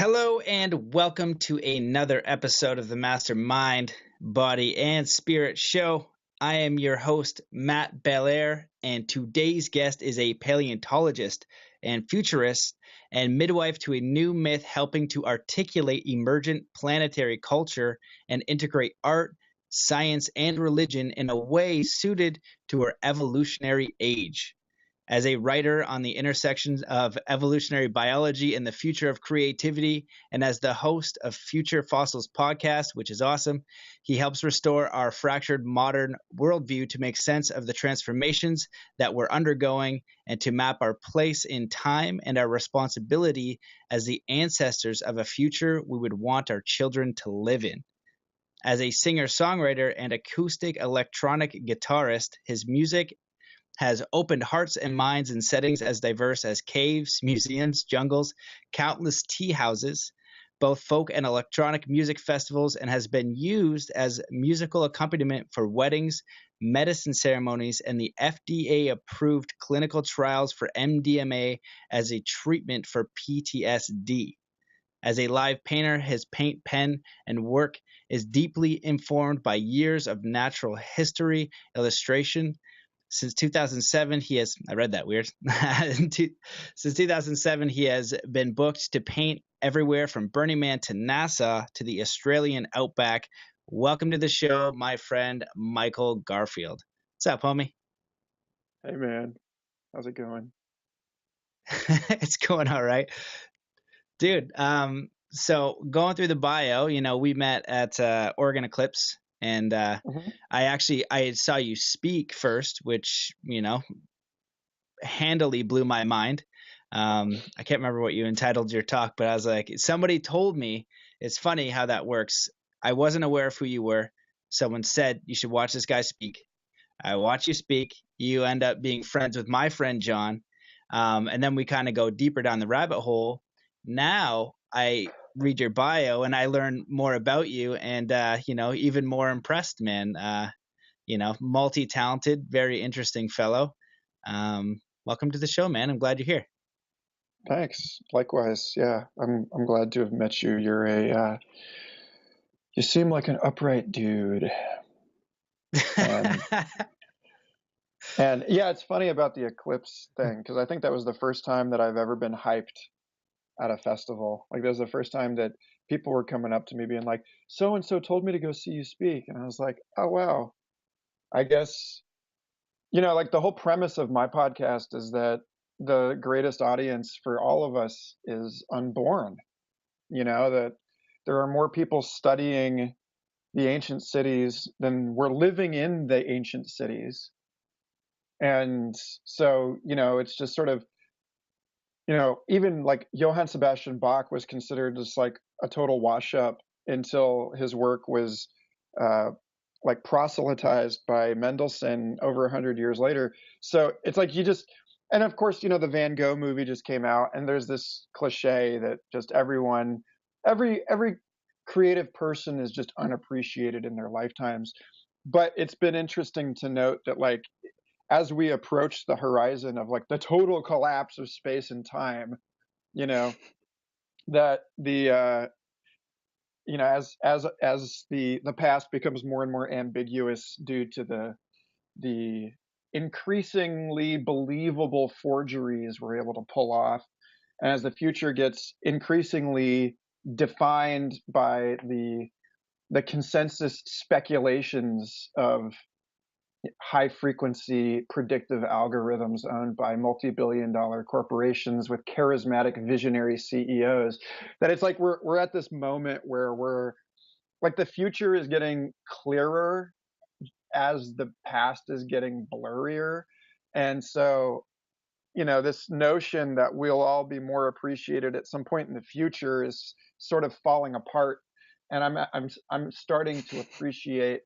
Hello and welcome to another episode of the Mastermind, Body, and Spirit Show. I am your host, Matt Belair, and today's guest is a paleontologist and futurist and midwife to a new myth helping to articulate emergent planetary culture and integrate art, science, and religion in a way suited to our evolutionary age. As a writer on the intersections of evolutionary biology and the future of creativity, and as the host of Future Fossils podcast, which is awesome, he helps restore our fractured modern worldview to make sense of the transformations that we're undergoing and to map our place in time and our responsibility as the ancestors of a future we would want our children to live in. As a singer-songwriter and acoustic electronic guitarist, his music has opened hearts and minds in settings as diverse as caves, museums, jungles, countless tea houses, both folk and electronic music festivals, and has been used as musical accompaniment for weddings, medicine ceremonies, and the FDA-approved clinical trials for MDMA as a treatment for PTSD. As a live painter, his paint, pen, and work is deeply informed by years of natural history, illustration. Since 2007, he has, I read that weird. Since 2007, he has been booked to paint everywhere from Burning Man to NASA to the Australian outback. Welcome to the show, my friend, Michael Garfield. What's up, homie? Hey man, how's it going? It's going all right. Dude, so going through the bio, we met at Oregon Eclipse, and hmm I saw you speak first, which handily blew my mind. I can't remember what you entitled your talk, but I was like, somebody told me. It's funny how that works. I wasn't aware of who you were. Someone said you should watch this guy speak. I watch you speak. You end up being friends with my friend John, and then we kind of go deeper down the rabbit hole. Now I read your bio and I learn more about you, and even more impressed, man. Multi-talented, very interesting fellow. Welcome to the show, man. I'm glad you're here. Thanks. Likewise. Yeah, I'm glad to have met you. You seem like an upright dude. And and yeah, it's funny about the eclipse thing because I think that was the first time that I've ever been hyped at a festival. Like that was the first time that people were coming up to me being like, "So and so told me to go see you speak," and I was like, "Oh wow." I guess like the whole premise of my podcast is that the greatest audience for all of us is unborn. That there are more people studying the ancient cities than we're living in the ancient cities. And so, it's just sort of, even like Johann Sebastian Bach was considered just like a total wash up until his work was uh, like proselytized by Mendelssohn over 100 years later. So it's like and of course, the Van Gogh movie just came out, and there's this cliche that just every creative person is just unappreciated in their lifetimes. But it's been interesting to note that like as we approach the horizon of like the total collapse of space and time, you know, that as the past becomes more and more ambiguous due to the increasingly believable forgeries we're able to pull off, and as the future gets increasingly defined by the consensus speculations of high frequency predictive algorithms owned by multi-billion-dollar corporations with charismatic visionary CEOs, that it's like we're at this moment where we're like the future is getting clearer as the past is getting blurrier. And so, this notion that we'll all be more appreciated at some point in the future is sort of falling apart. And I'm starting to appreciate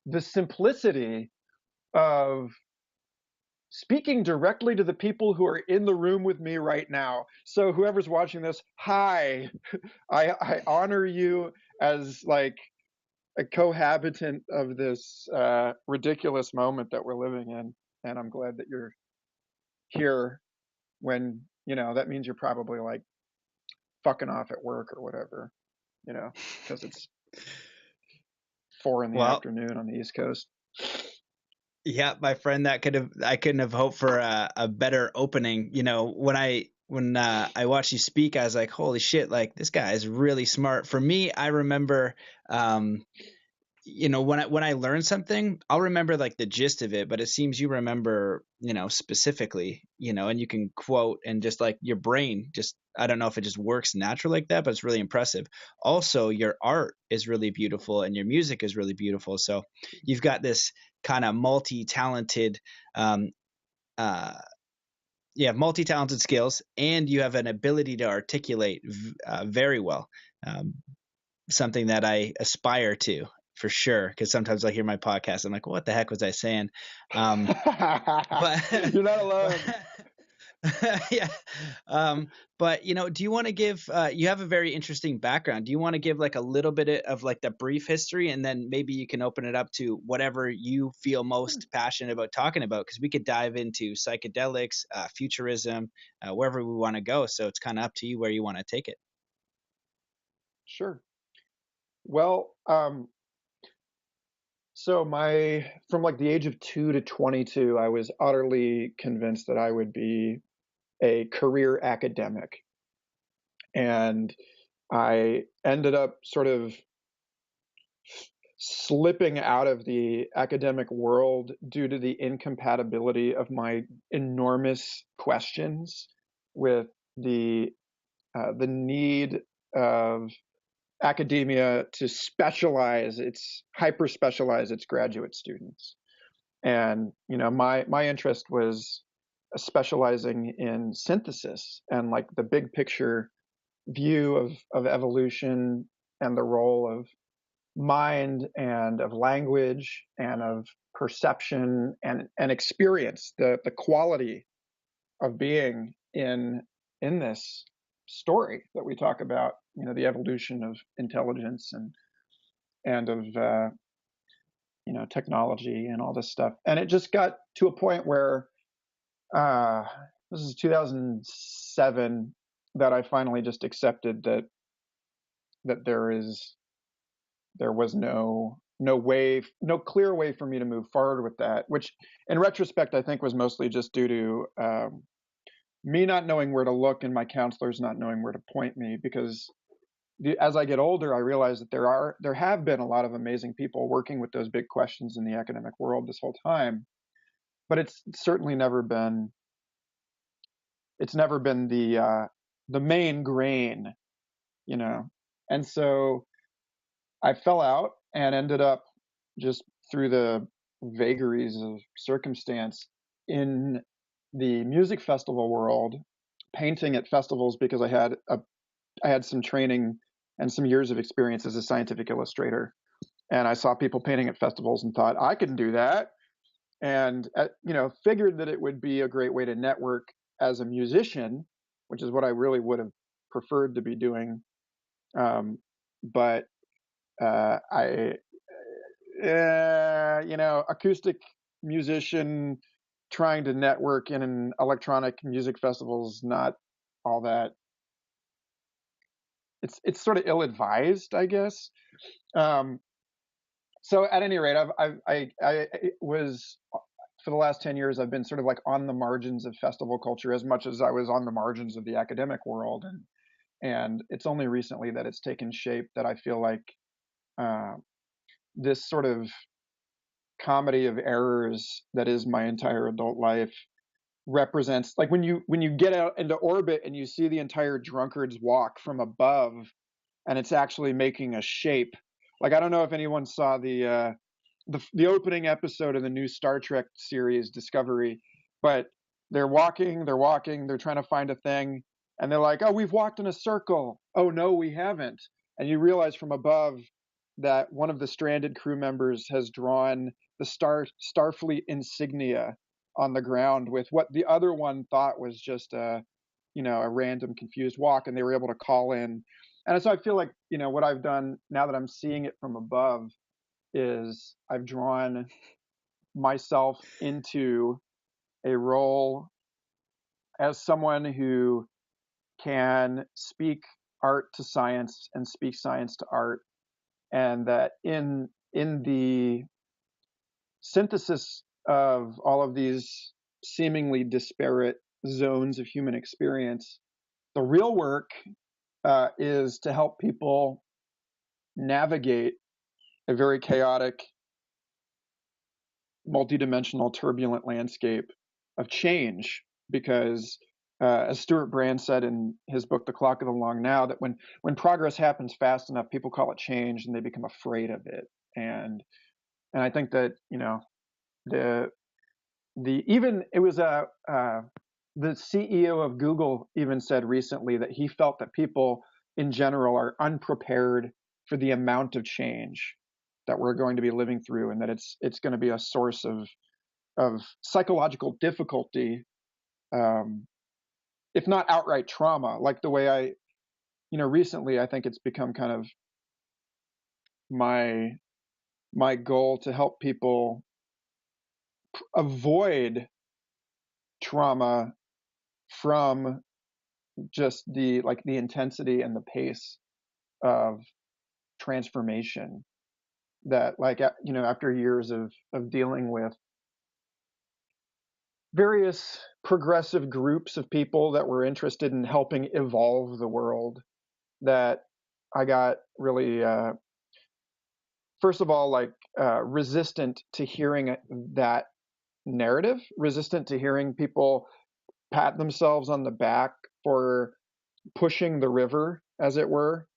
the simplicity of speaking directly to the people who are in the room with me right now. So whoever's watching this, hi, I honor you as like a cohabitant of this ridiculous moment that we're living in, and I'm glad that you're here. When that means you're probably like fucking off at work or whatever, because it's 4 in the Well, afternoon on the East Coast. yeah, my friend, I couldn't have hoped for a better opening. When I watched you speak, I was like, holy shit, like this guy is really smart. For me, I remember, um, when I learn something, I'll remember like the gist of it, but it seems you remember, specifically, and you can quote, and just like your brain just, I don't know if it just works natural like that, but it's really impressive. Also, your art is really beautiful and your music is really beautiful. So you've got this kind of multi-talented, um, uh, you have multi-talented skills, and you have an ability to articulate very well. Um, Something that I aspire to, for sure. Because sometimes I hear my podcast, I'm like, what the heck was I saying? But You're not but alone. yeah. But do you want to give? You have a very interesting background. Do you want to give like a little bit of like the brief history, and then maybe you can open it up to whatever you feel most passionate about talking about? Because we could dive into psychedelics, futurism, wherever we want to go. So it's kind of up to you where you want to take it. Sure. Well, so from like the age of 2 to 22, I was utterly convinced that I would be a career academic. And I ended up sort of slipping out of the academic world due to the incompatibility of my enormous questions with the need of academia to hyper specialize its graduate students. And my interest was specializing in synthesis and like the big picture view of evolution and the role of mind and of language and of perception and experience, the quality of being in this story that we talk about, the evolution of intelligence and of technology and all this stuff. And it just got to a point where uh, this is 2007 that I finally just accepted that there was no clear way for me to move forward with that, which in retrospect I think was mostly just due to me not knowing where to look and my counselors not knowing where to point me. Because as I get older, I realize that there have been a lot of amazing people working with those big questions in the academic world this whole time, but it's certainly never been the main grain, you know. And so I fell out and ended up, just through the vagaries of circumstance, in the music festival world, painting at festivals, because I had some training and some years of experience as a scientific illustrator. And I saw people painting at festivals and thought, I can do that. And, figured that it would be a great way to network as a musician, which is what I really would have preferred to be doing. But acoustic musician trying to network in an electronic music festival is not all that. It's sort of ill-advised, I guess. Um, so at any rate, I was, for the last 10 years, I've been sort of like on the margins of festival culture as much as I was on the margins of the academic world, and it's only recently that it's taken shape that I feel like uh, this sort of comedy of errors that is my entire adult life represents, like, when you get out into orbit and you see the entire drunkard's walk from above, and it's actually making a shape. Like, I don't know if anyone saw the opening episode of the new Star Trek series Discovery, but they're walking, they're trying to find a thing, and they're like, "Oh, we've walked in a circle. Oh no, we haven't." And you realize from above that one of the stranded crew members has drawn the Starfleet insignia on the ground with what the other one thought was just a random confused walk, and they were able to call in. And so I feel like, what I've done now that I'm seeing it from above is I've drawn myself into a role as someone who can speak art to science and speak science to art, and that in the synthesis of all of these seemingly disparate zones of human experience, the real work is to help people navigate a very chaotic, multidimensional, turbulent landscape of change. Because, as Stuart Brand said in his book, The Clock of the Long Now, that when progress happens fast enough, people call it change and they become afraid of it. And I think that, the even it was the CEO of Google even said recently that he felt that people in general are unprepared for the amount of change that we're going to be living through, and that it's going to be a source of psychological difficulty, if not outright trauma. Like the way recently I think it's become kind of my goal to help people avoid trauma from just the intensity and the pace of transformation that, after years of dealing with various progressive groups of people that were interested in helping evolve the world, that I got really first of all resistant to hearing that narrative, resistant to hearing people pat themselves on the back for pushing the river, as it were,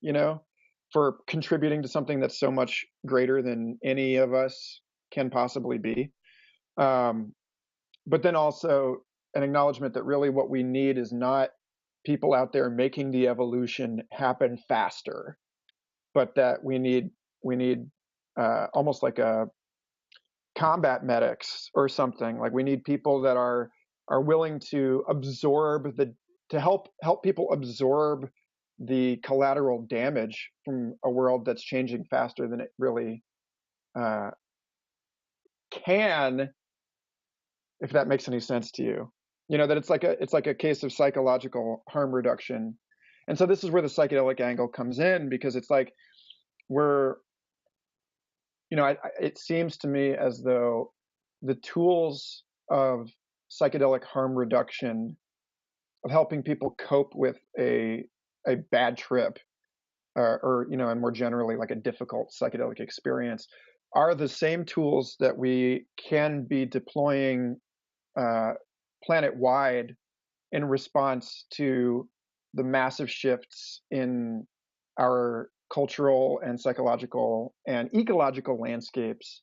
for contributing to something that's so much greater than any of us can possibly be. But then also an acknowledgement that really what we need is not people out there making the evolution happen faster, but that we need almost like a combat medics or something. Like we need people that are willing to help people absorb the collateral damage from a world that's changing faster than it really can, if that makes any sense to you. That it's like a case of psychological harm reduction. And so this is where the psychedelic angle comes in, because it's like we're it seems to me as though the tools of psychedelic harm reduction, of helping people cope with a bad trip, or and more generally like a difficult psychedelic experience, are the same tools that we can be deploying planet-wide in response to the massive shifts in our cultural and psychological and ecological landscapes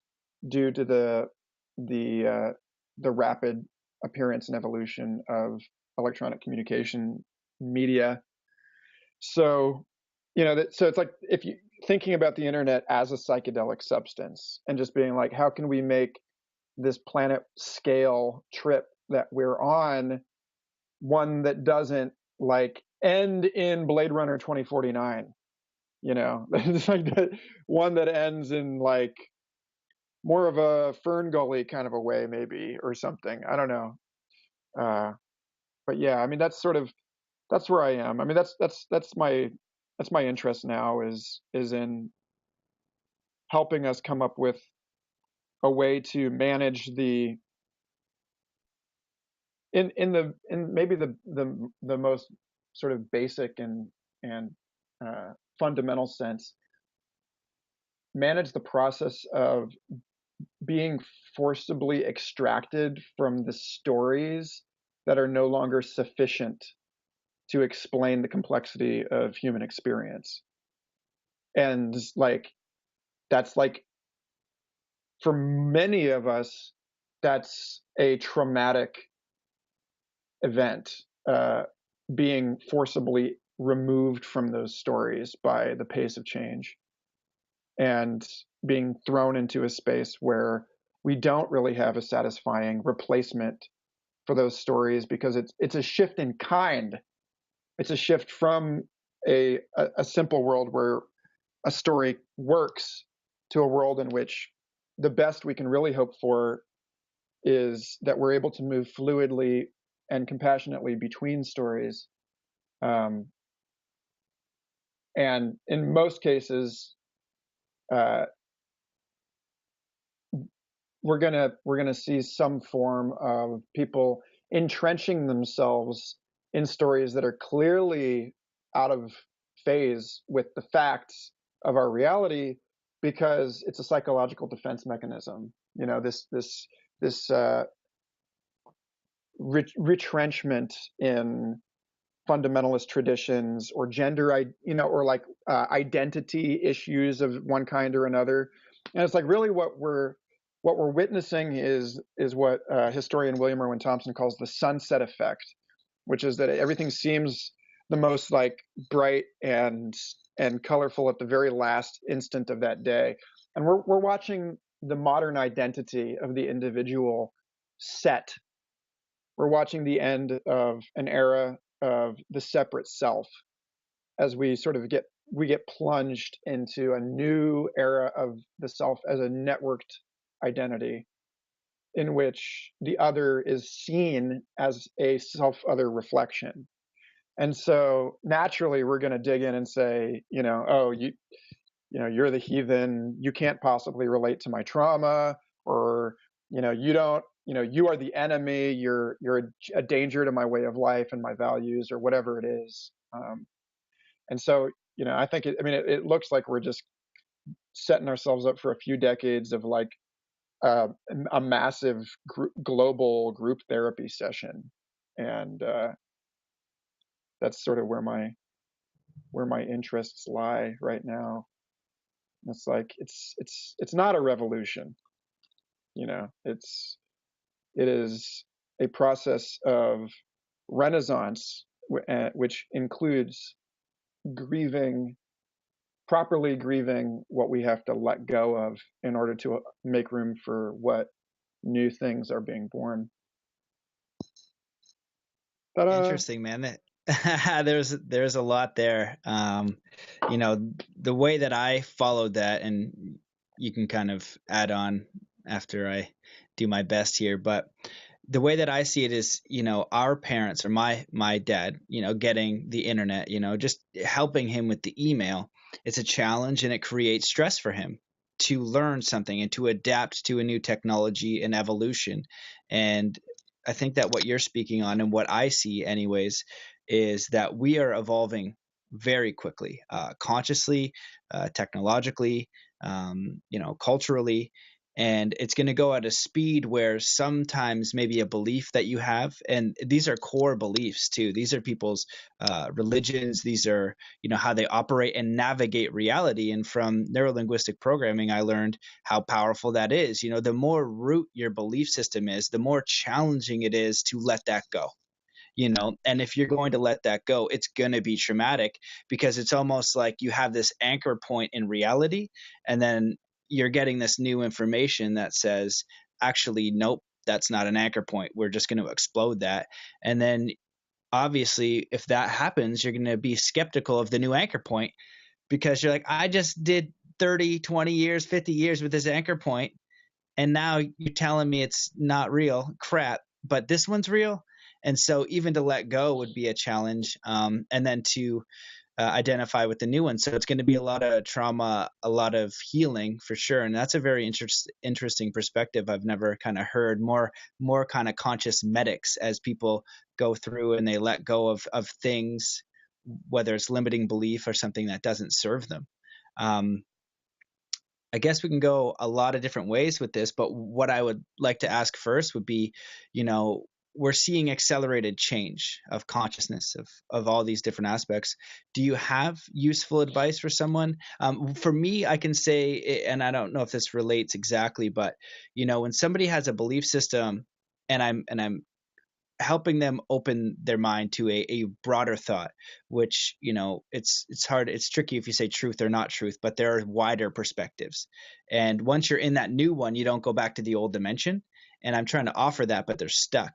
due to the rapid appearance and evolution of electronic communication media. So, so it's like, if you thinking about the internet as a psychedelic substance and just being like, how can we make this planet scale trip that we're on one that doesn't end in Blade Runner 2049, it's like one that ends in more of a Fern Gully kind of a way, maybe, or something. I don't know. But yeah, I mean, that's where I am. I mean, that's my interest now, is in helping us come up with a way to manage in maybe the most sort of basic and fundamental sense, manage the process of being forcibly extracted from the stories that are no longer sufficient to explain the complexity of human experience. And that's for many of us, that's a traumatic event, being forcibly removed from those stories by the pace of change, and being thrown into a space where we don't really have a satisfying replacement for those stories, because it's a shift in kind. It's a shift from a simple world where a story works to a world in which the best we can really hope for is that we're able to move fluidly and compassionately between stories, And in most cases, we're gonna see some form of people entrenching themselves in stories that are clearly out of phase with the facts of our reality, because it's a psychological defense mechanism. You know, this retrenchment in fundamentalist traditions, or gender, or like identity issues of one kind or another. And it's like, really what we're witnessing is what historian William Irwin Thompson calls the sunset effect, which is that everything seems the most like bright and colorful at the very last instant of that day. And we're watching the modern identity of the individual set. We're watching the end of an era of the separate self, as we sort of get plunged into a new era of the self as a networked identity, in which the other is seen as a self other reflection. And so naturally we're going to dig in and say, oh, you're the heathen, you can't possibly relate to my trauma, or you don't, you are the enemy, you're a danger to my way of life and my values, or whatever it is. And so I think it looks like we're just setting ourselves up for a few decades of like a massive global group therapy session. And that's sort of where my interests lie right now. It's like it's not a revolution. It is a process of renaissance, which includes properly grieving what we have to let go of in order to make room for what new things are being born. Interesting, man. There's a lot there. The way that I followed that, and you can kind of add on after I do my best here, but the way that I see it is, our parents, or my dad, getting the internet, just helping him with the email. It's a challenge, and it creates stress for him to learn something and to adapt to a new technology and evolution. And I think that what you're speaking on, and what I see anyways, is that we are evolving very quickly, consciously, technologically, culturally, and it's going to go at a speed where sometimes maybe a belief that you have, and these are core beliefs too, these are people's religions, these are how they operate and navigate reality. And from neurolinguistic programming, I learned how powerful that is. The more root your belief system is, the more challenging it is to let that go. And if you're going to let that go, it's going to be traumatic, because it's almost like you have this anchor point in reality, and then you're getting this new information that says, actually, nope, that's not an anchor point, we're just going to explode that. And then obviously, if that happens, you're going to be skeptical of the new anchor point, because you're like, I just did 30, 20 years, 50 years with this anchor point, and now you're telling me it's not real. Crap, but this one's real. And so even to let go would be a challenge, and then to identify with the new one. So it's going to be a lot of trauma, a lot of healing for sure. And that's a very interesting perspective I've never kind of heard. More kind of conscious medics, as people go through and they let go of things, whether it's limiting belief or something that doesn't serve them. I guess we can go a lot of different ways with this, but what I would like to ask first would be, we're seeing accelerated change of consciousness of all these different aspects. Do you have useful advice for someone? For me, I can say, and I don't know if this relates exactly, but when somebody has a belief system, and I'm helping them open their mind to a broader thought, which it's hard, it's tricky if you say truth or not truth, but there are wider perspectives. And once you're in that new one, you don't go back to the old dimension. And I'm trying to offer that, but they're stuck.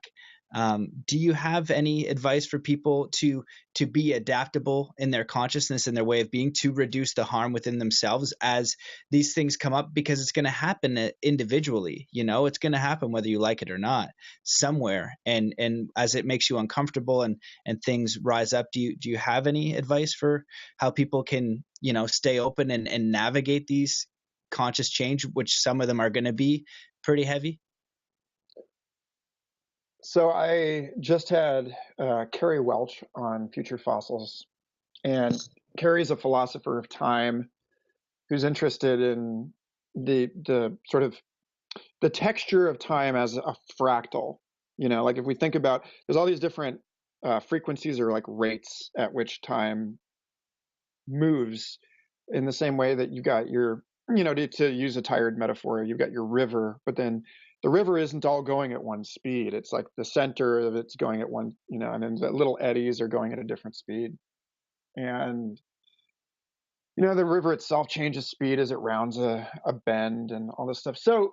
Do you have any advice for people to be adaptable in their consciousness and their way of being, to reduce the harm within themselves as these things come up? Because it's going to happen individually. It's going to happen whether you like it or not, somewhere. And as it makes you uncomfortable and things rise up, do you have any advice for how people can stay open and navigate these conscious change, which some of them are going to be pretty heavy? So I just had Carrie Welch on Future Fossils, and Carrie's a philosopher of time who's interested in the sort of the texture of time as a fractal. Like if we think about, there's all these different frequencies or like rates at which time moves, in the same way that you got your, to use a tired metaphor, you've got your river, but then the river isn't all going at one speed. It's like the center of it's going at one, and then the little eddies are going at a different speed. And, the river itself changes speed as it rounds a bend and all this stuff. So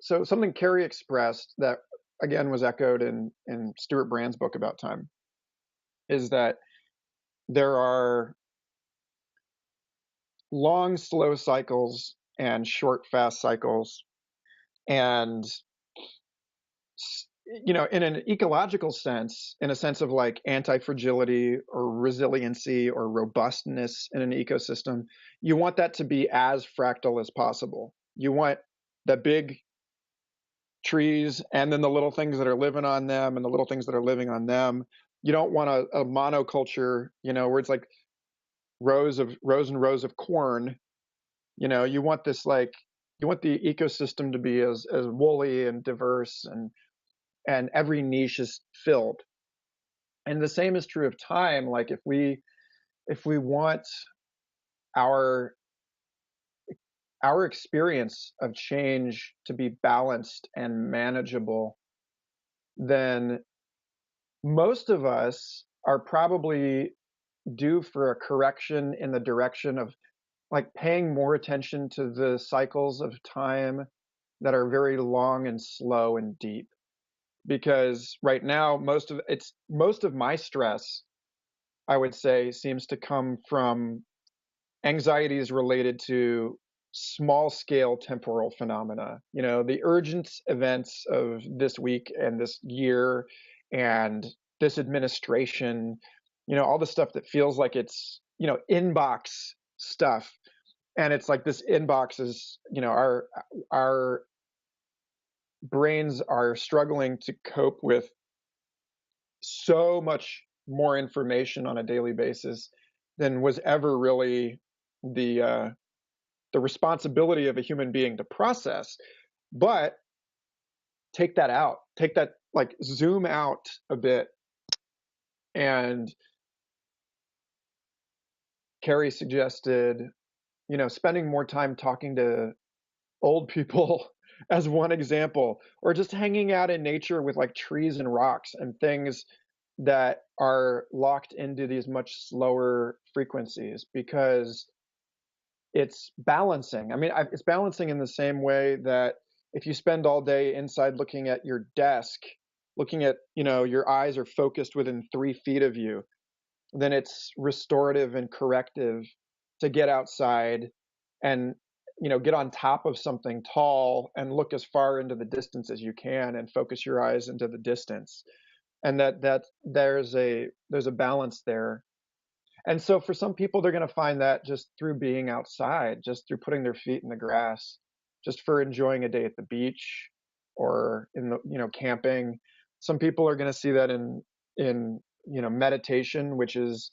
something Carrie expressed that again was echoed in Stuart Brand's book about time is that there are long, slow cycles and short, fast cycles. And, in an ecological sense, in a sense of like anti-fragility or resiliency or robustness in an ecosystem, you want that to be as fractal as possible. You want the big trees and then the little things that are living on them and the little things that are living on them. You don't want a monoculture, where it's like rows and rows of corn. You want this like, you want the ecosystem to be as woolly and diverse, and every niche is filled. And the same is true of time. Like if we want our experience of change to be balanced and manageable, then most of us are probably due for a correction in the direction of like paying more attention to the cycles of time that are very long and slow and deep. Because right now most of my stress, I would say, seems to come from anxieties related to small scale temporal phenomena. The urgent events of this week and this year and this administration, all the stuff that feels like it's, inbox stuff. And it's like this inbox is, our brains are struggling to cope with so much more information on a daily basis than was ever really the responsibility of a human being to process. But take that, like zoom out a bit. And Carrie suggested, spending more time talking to old people as one example, or just hanging out in nature with like trees and rocks and things that are locked into these much slower frequencies, because it's balancing. I mean, it's balancing in the same way that if you spend all day inside looking at your desk, looking at, your eyes are focused within 3 feet of you, then it's restorative and corrective to get outside and, get on top of something tall and look as far into the distance as you can and focus your eyes into the distance. And that there's a balance there. And so for some people, they're going to find that just through being outside, just through putting their feet in the grass, just for enjoying a day at the beach or in the, camping. Some people are going to see that in meditation, which is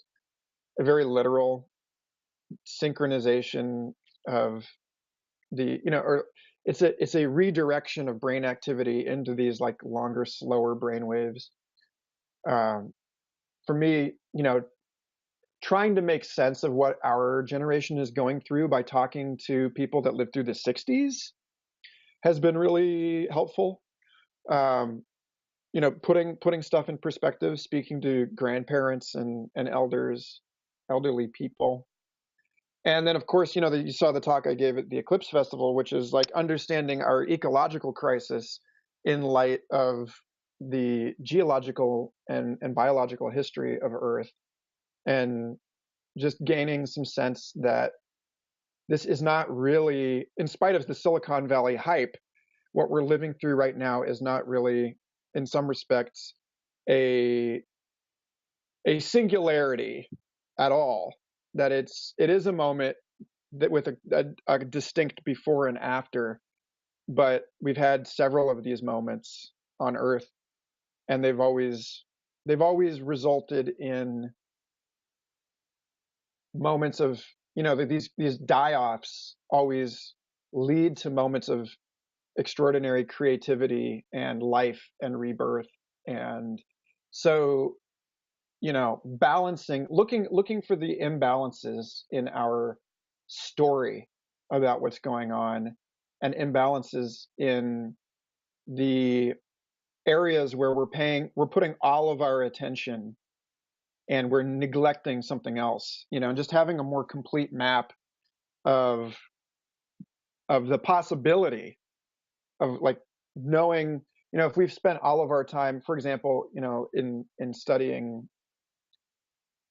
a very literal synchronization of the, or it's a redirection of brain activity into these like longer, slower brain waves. For me, trying to make sense of what our generation is going through by talking to people that lived through the 60s has been really helpful. Um, putting stuff in perspective, speaking to grandparents and elderly people. And then, of course, you saw the talk I gave at the Eclipse Festival, which is like understanding our ecological crisis in light of the geological and biological history of Earth, and just gaining some sense that this is not really, in spite of the Silicon Valley hype, what we're living through right now is not really, in some respects, a singularity at all. That it is a moment that with a distinct before and after, but we've had several of these moments on Earth, and they've always resulted in moments of, these die-offs always lead to moments of extraordinary creativity and life and rebirth. And so, balancing, looking for the imbalances in our story about what's going on, and imbalances in the areas where we're putting all of our attention and we're neglecting something else, and just having a more complete map of the possibility of, like, knowing, if we've spent all of our time, for example, in studying,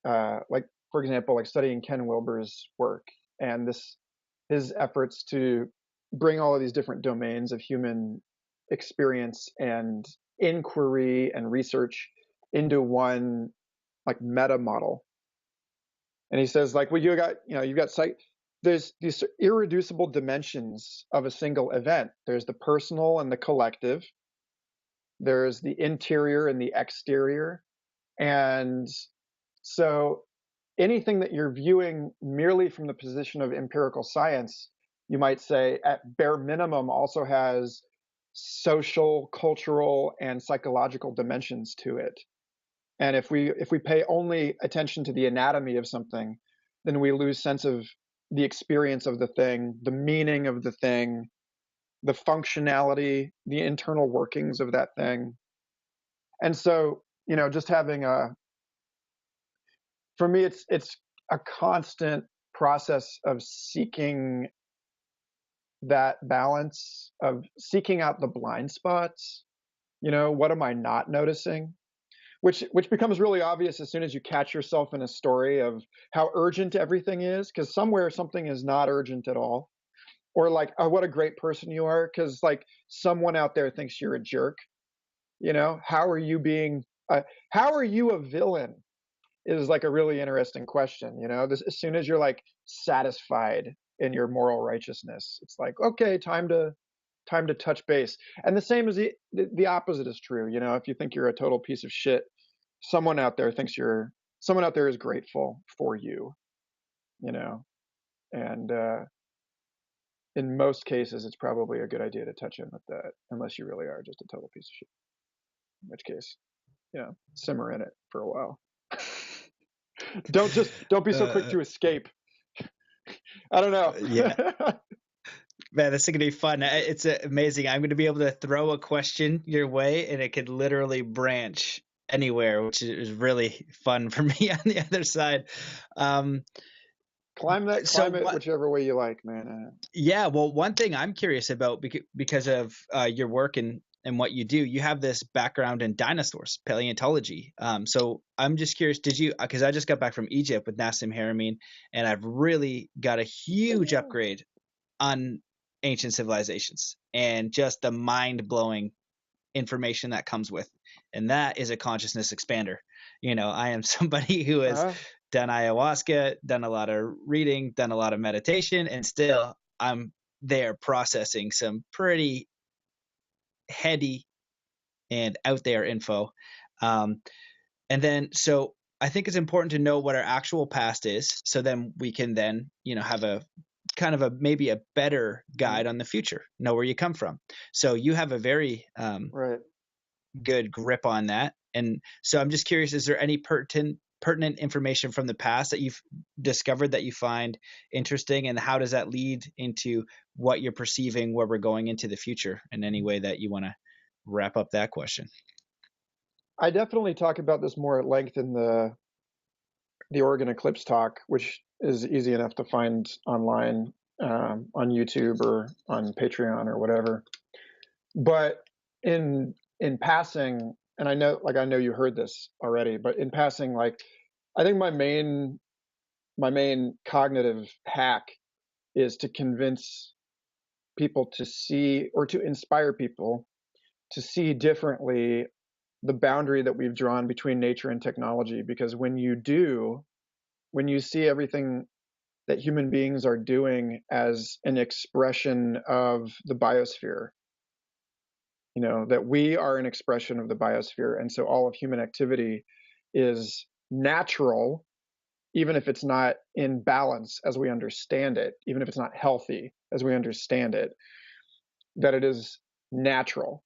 like, for example, like studying Ken Wilber's work, and his efforts to bring all of these different domains of human experience and inquiry and research into one, like, meta model. And he says, like, well, you've got there's these irreducible dimensions of a single event. There's the personal and the collective. There's the interior and the exterior. And so anything that you're viewing merely from the position of empirical science, you might say, at bare minimum, also has social, cultural, and psychological dimensions to it. And if we pay only attention to the anatomy of something, then we lose sense of the experience of the thing, the meaning of the thing, the functionality, the internal workings of that thing. And so, just having for me, it's a constant process of seeking that balance, of seeking out the blind spots. What am I not noticing? Which becomes really obvious as soon as you catch yourself in a story of how urgent everything is, because somewhere something is not urgent at all. Or like, oh, what a great person you are, because, like, someone out there thinks you're a jerk. How are you a villain is, like, a really interesting question. As soon as you're, like, satisfied in your moral righteousness, it's like, okay, time to touch base. And the same as the opposite is true. If you think you're a total piece of shit, someone out there is grateful for you. And in most cases, it's probably a good idea to touch in with that, unless you really are just a total piece of shit. In which case, simmer in it for a while. Don't be so quick to escape. I don't know. Yeah. Man, this is going to be fun. It's amazing. I'm going to be able to throw a question your way, and it could literally branch anywhere, which is really fun for me on the other side. Climb it whichever way you like, man. Yeah, well, one thing I'm curious about, because of your work and what you do, you have this background in dinosaurs, paleontology. So I'm just curious, because I just got back from Egypt with Nassim Haramein, and I've really got a huge upgrade on ancient civilizations and just the mind-blowing information that comes with. And that is a consciousness expander. I am somebody who has done ayahuasca, done a lot of reading, done a lot of meditation, and still I'm there processing some pretty heady and out there info. And then, so I think it's important to know what our actual past is, so then we can then, have a kind of maybe a better guide on the future, know where you come from. So you have a very right. good grip on that. And so I'm just curious, is there any pertinent information from the past that you've discovered that you find interesting, and how does that lead into what you're perceiving where we're going into the future, in any way that you want to wrap up that question? I definitely talk about this more at length in the Oregon Eclipse talk, which is easy enough to find online, on YouTube or on Patreon or whatever. But in in passing, and I know you heard this already, but in passing, like, I think my main cognitive hack is to convince people to see, or to inspire people to see differently, the boundary that we've drawn between nature and technology. Because when you see everything that human beings are doing as an expression of the biosphere, that we are an expression of the biosphere, and so all of human activity is natural, even if it's not in balance as we understand it, even if it's not healthy as we understand it, that it is natural.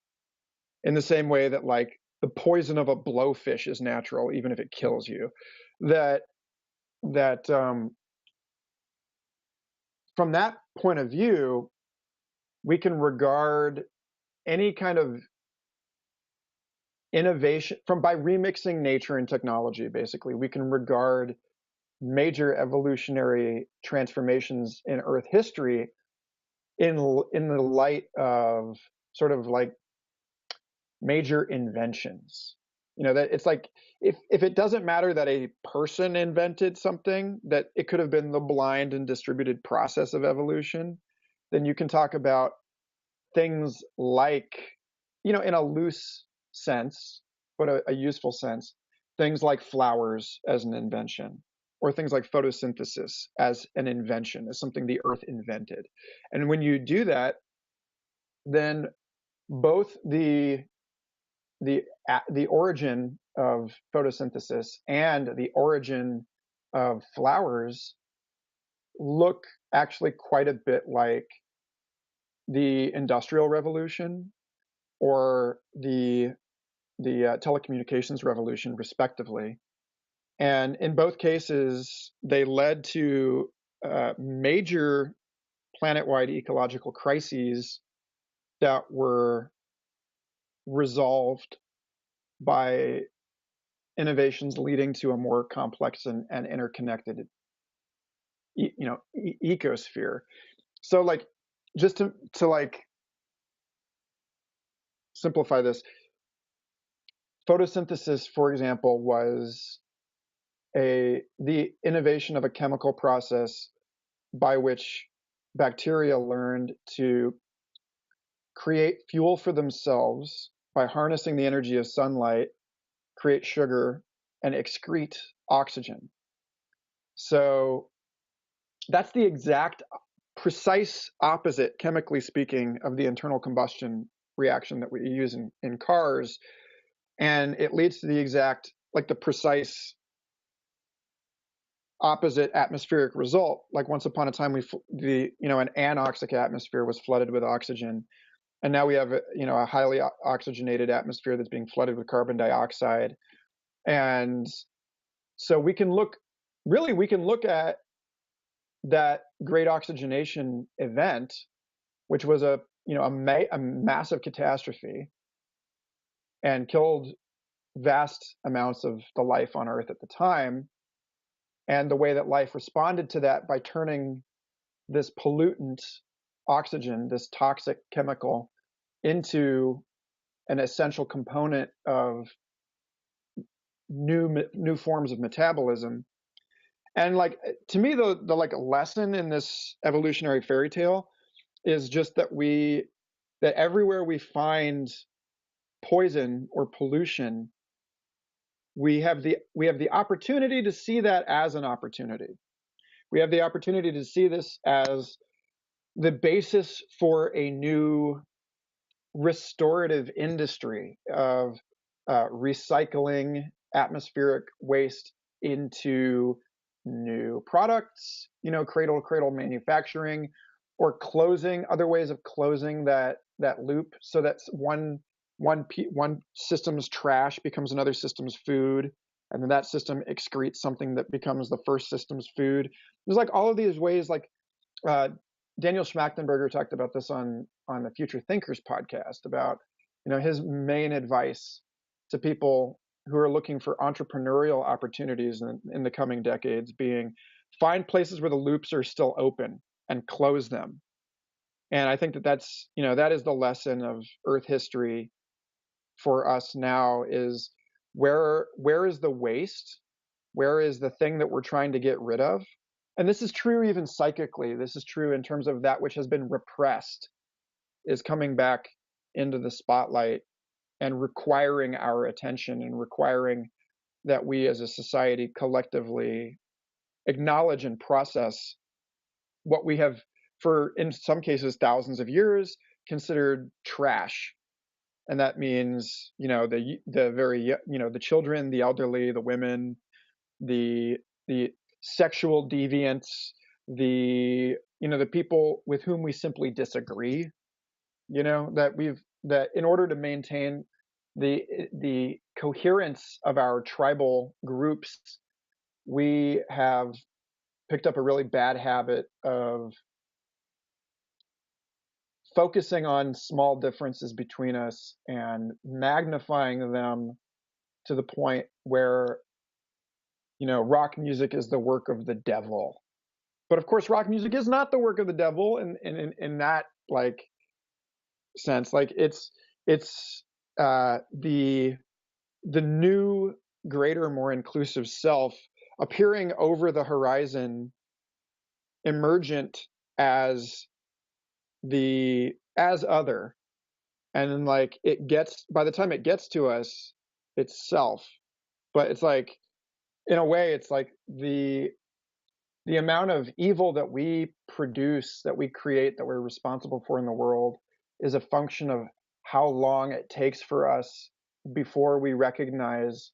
In the same way that, like, the poison of a blowfish is natural, even if it kills you. That from that point of view, we can regard any kind of innovation by remixing nature and technology. Basically, we can regard major evolutionary transformations in Earth history in the light of sort of like major inventions. That it's like, if it doesn't matter that a person invented something, that it could have been the blind and distributed process of evolution, then you can talk about things like, in a loose sense, but a useful sense, things like flowers as an invention, or things like photosynthesis as an invention, as something the earth invented. And when you do that, then both the origin of photosynthesis and the origin of flowers look actually quite a bit like the Industrial Revolution or the telecommunications revolution, respectively. And in both cases, they led to major planet-wide ecological crises that were resolved by innovations leading to a more complex and interconnected ecosphere. So, like, just to like simplify this, photosynthesis, for example, was the innovation of a chemical process by which bacteria learned to create fuel for themselves by harnessing the energy of sunlight, create sugar, and excrete oxygen. So that's the exact precise opposite, chemically speaking, of the internal combustion reaction that we use in cars. And it leads to the exact, like, the precise opposite atmospheric result. Like, once upon a time, an anoxic atmosphere was flooded with oxygen, and now we have a highly oxygenated atmosphere that's being flooded with carbon dioxide. And so we can look at that great oxygenation event, which was a massive catastrophe and killed vast amounts of the life on Earth at the time, and the way that life responded to that by turning this pollutant, oxygen, this toxic chemical, into an essential component of new forms of metabolism. And, like, to me, the like lesson in this evolutionary fairy tale is just that everywhere we find poison or pollution, we have the opportunity to see that as an opportunity. We have the opportunity to see this as the basis for a new restorative industry of recycling atmospheric waste into new products, cradle to cradle manufacturing, or closing, other ways of closing that loop, so that one system's trash becomes another system's food, and then that system excretes something that becomes the first system's food. There's, like, all of these ways, like, Daniel Schmachtenberger talked about this on the Future Thinkers podcast, about his main advice to people who are looking for entrepreneurial opportunities in the coming decades being, find places where the loops are still open and close them. And I think that that is the lesson of Earth history for us now is where is the waste? Where is the thing that we're trying to get rid of? And this is true even psychically. This is true in terms of that which has been repressed is coming back into the spotlight and requiring our attention and requiring that we as a society collectively acknowledge and process what we have, for in some cases thousands of years, considered trash. And that means, the very, the children, the elderly, the women, the sexual deviants, the people with whom we simply disagree, that in order to maintain the coherence of our tribal groups, we have picked up a really bad habit of focusing on small differences between us and magnifying them to the point where, rock music is the work of the devil. But of course, rock music is not the work of the devil in that like sense. Like it's the new, greater, more inclusive self appearing over the horizon, emergent as other, and then like it gets, by the time it gets to us, it's self. But it's like, in a way, it's like the amount of evil that we produce, that we create, that we're responsible for in the world is a function of how long it takes for us before we recognize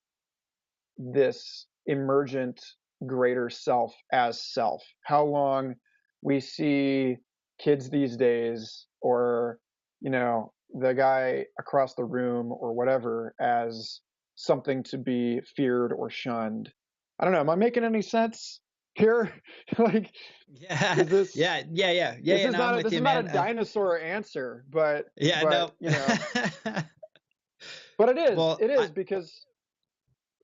this emergent greater self as self. How long we see kids these days, or the guy across the room or whatever, as something to be feared or shunned. I don't know, am I making any sense here? Like, Yeah, is this yeah. No, I'm with this you, is not a man. dinosaur answer, but Yeah, no. but it is, Well, because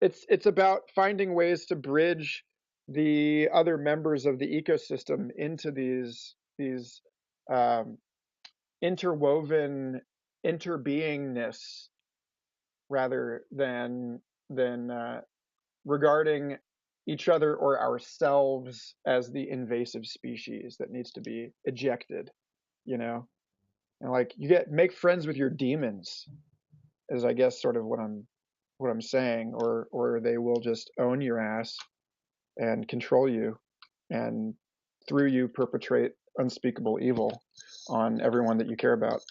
it's about finding ways to bridge the other members of the ecosystem into these um, interwoven interbeingness, rather than regarding each other or ourselves as the invasive species that needs to be ejected. And like, make friends with your demons, is I guess sort of what I'm saying, or they will just own your ass and control you, and through you perpetrate unspeakable evil on everyone that you care about.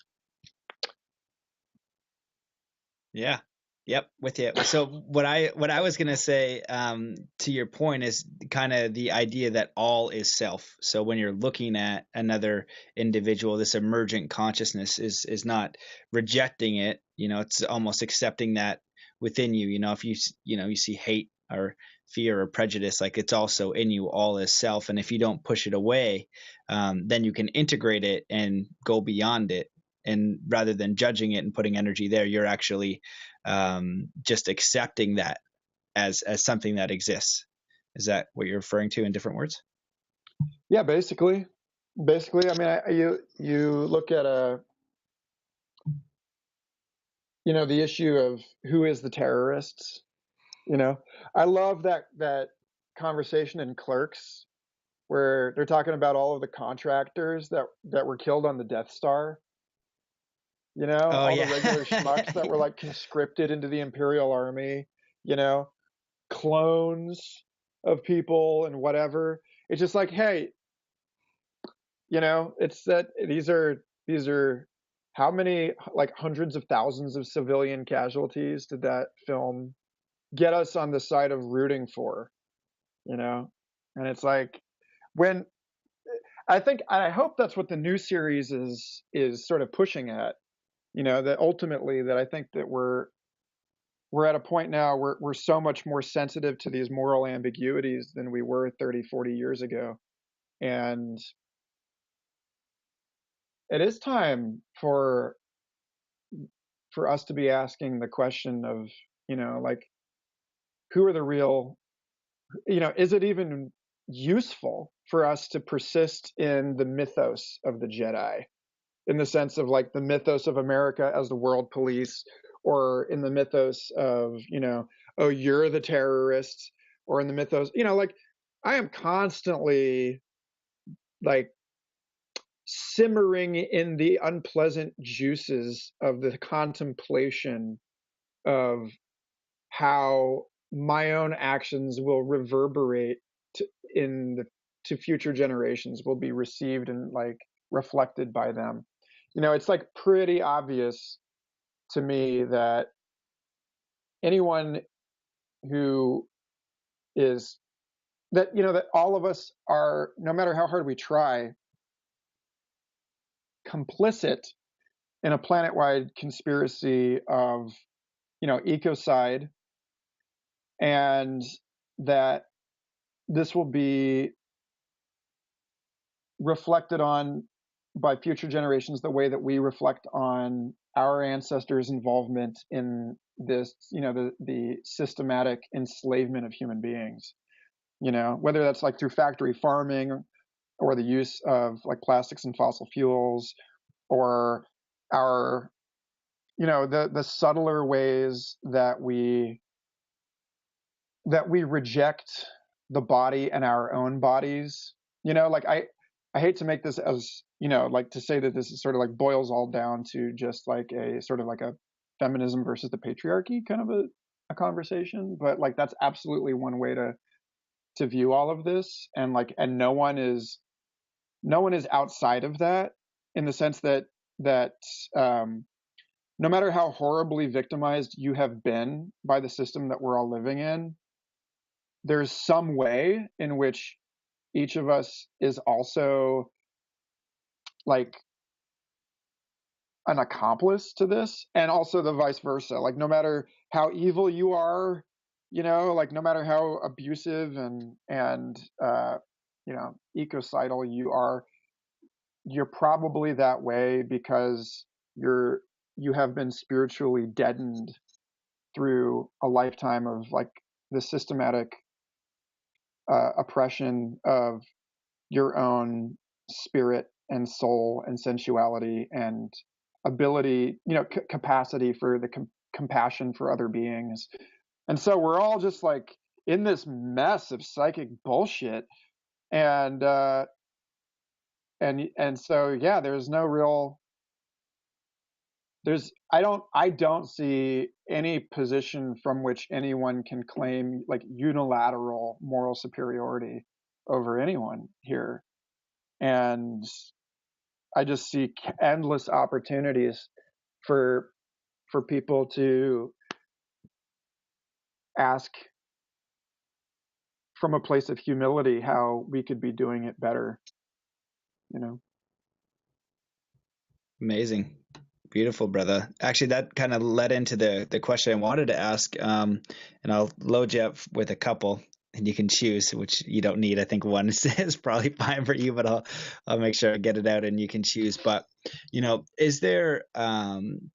yeah. Yep, with you. So what I was gonna say, to your point, is kind of the idea that all is self. So when you're looking at another individual, this emergent consciousness is not rejecting it. It's almost accepting that within you. If you see hate or fear or prejudice, like it's also in you. All is self, and if you don't push it away, then you can integrate it and go beyond it. And rather than judging it and putting energy there, you're actually just accepting that as something that exists. Is that what you're referring to in different words? Yeah, basically. I mean, you look at the issue of who is the terrorists. I love that conversation in Clerks, where they're talking about all of the contractors that were killed on the Death Star. Oh All the yeah. regular schmucks that were like conscripted into the Imperial Army, clones of people and whatever. It's just like, hey, it's that these are how many, like, hundreds of thousands of civilian casualties did that film get us on the side of rooting for? And it's like, when I hope that's what the new series is sort of pushing at. That ultimately, that I think that we're at a point now where we're so much more sensitive to these moral ambiguities than we were 30, 40 years ago. And it is time for us to be asking the question of, like, who are the real, is it even useful for us to persist in the mythos of the Jedi, in the sense of like the mythos of America as the world police, or in the mythos of, oh, you're the terrorist, or in the mythos, like I am constantly like simmering in the unpleasant juices of the contemplation of how my own actions will reverberate to future generations, will be received and like reflected by them. It's like pretty obvious to me that anyone who is that all of us are, no matter how hard we try, complicit in a planet-wide conspiracy of ecocide, and that this will be reflected on by future generations the way that we reflect on our ancestors' involvement in this, the systematic enslavement of human beings, whether that's like through factory farming, or the use of like plastics and fossil fuels, or our, the subtler ways that we reject the body and our own bodies. Like I hate to make this as, like to say that this is sort of like boils all down to just like a sort of like a feminism versus the patriarchy kind of a conversation, but like that's absolutely one way to view all of this. And like, and no one is outside of that, in the sense that no matter how horribly victimized you have been by the system that we're all living in, there's some way in which each of us is also like an accomplice to this, and also the vice versa. Like no matter how evil you are, like no matter how abusive and ecocidal you are, you're probably that way because you have been spiritually deadened through a lifetime of like the systematic oppression of your own spirit and soul and sensuality and ability, capacity for the compassion for other beings. And so we're all just like in this mess of psychic bullshit. And so yeah, there's no real I don't see any position from which anyone can claim like unilateral moral superiority over anyone here. And I just see endless opportunities for people to ask from a place of humility how we could be doing it better, Amazing. Beautiful, brother. Actually, that kind of led into the question I wanted to ask. And I'll load you up with a couple, and you can choose, which you don't need. I think one is probably fine for you, but I'll make sure I get it out and you can choose. But is there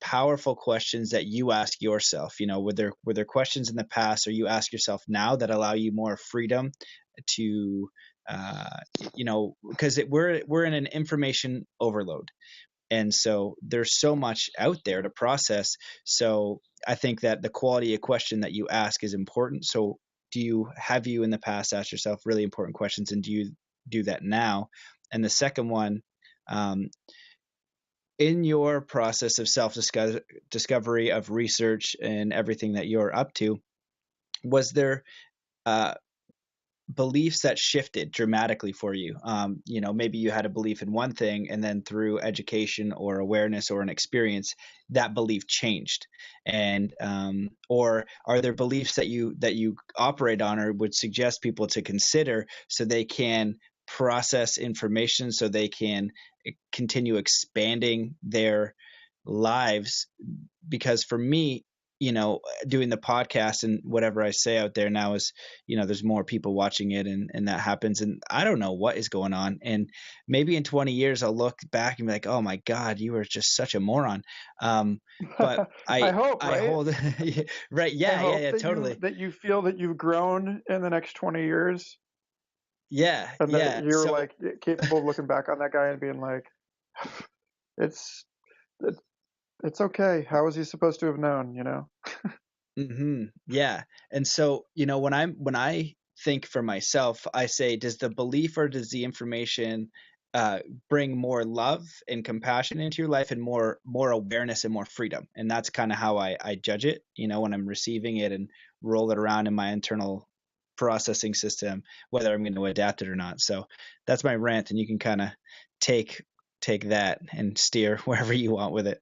powerful questions that you ask yourself? Were there questions in the past, or you ask yourself now, that allow you more freedom to because we're in an information overload. And so there's so much out there to process. So I think that the quality of question that you ask is important. So have you in the past asked yourself really important questions, and do you do that now? And the second one, in your process of self-discovery, of research and everything that you're up to, was there beliefs that shifted dramatically for you? Maybe you had a belief in one thing, and then through education or awareness or an experience, that belief changed. And or are there beliefs that you operate on, or would suggest people to consider, so they can process information, so they can continue expanding their lives? Because for me, doing the podcast and whatever I say out there now is, there's more people watching it, and that happens. And I don't know what is going on. And maybe in 20 years, I'll look back and be like, oh my God, you were just such a moron. But I hope, I right? hold, right. Yeah, that totally. that you feel that you've grown in the next 20 years, Yeah. and that Yeah. you're So like capable of looking back on that guy and being like, it's it's okay. How was he supposed to have known, Yeah. And so, when I think for myself, I say, does the belief or does the information bring more love and compassion into your life and more awareness and more freedom? And that's kind of how I judge it, when I'm receiving it and roll it around in my internal processing system, whether I'm going to adapt it or not. So that's my rant, and you can kind of take that and steer wherever you want with it.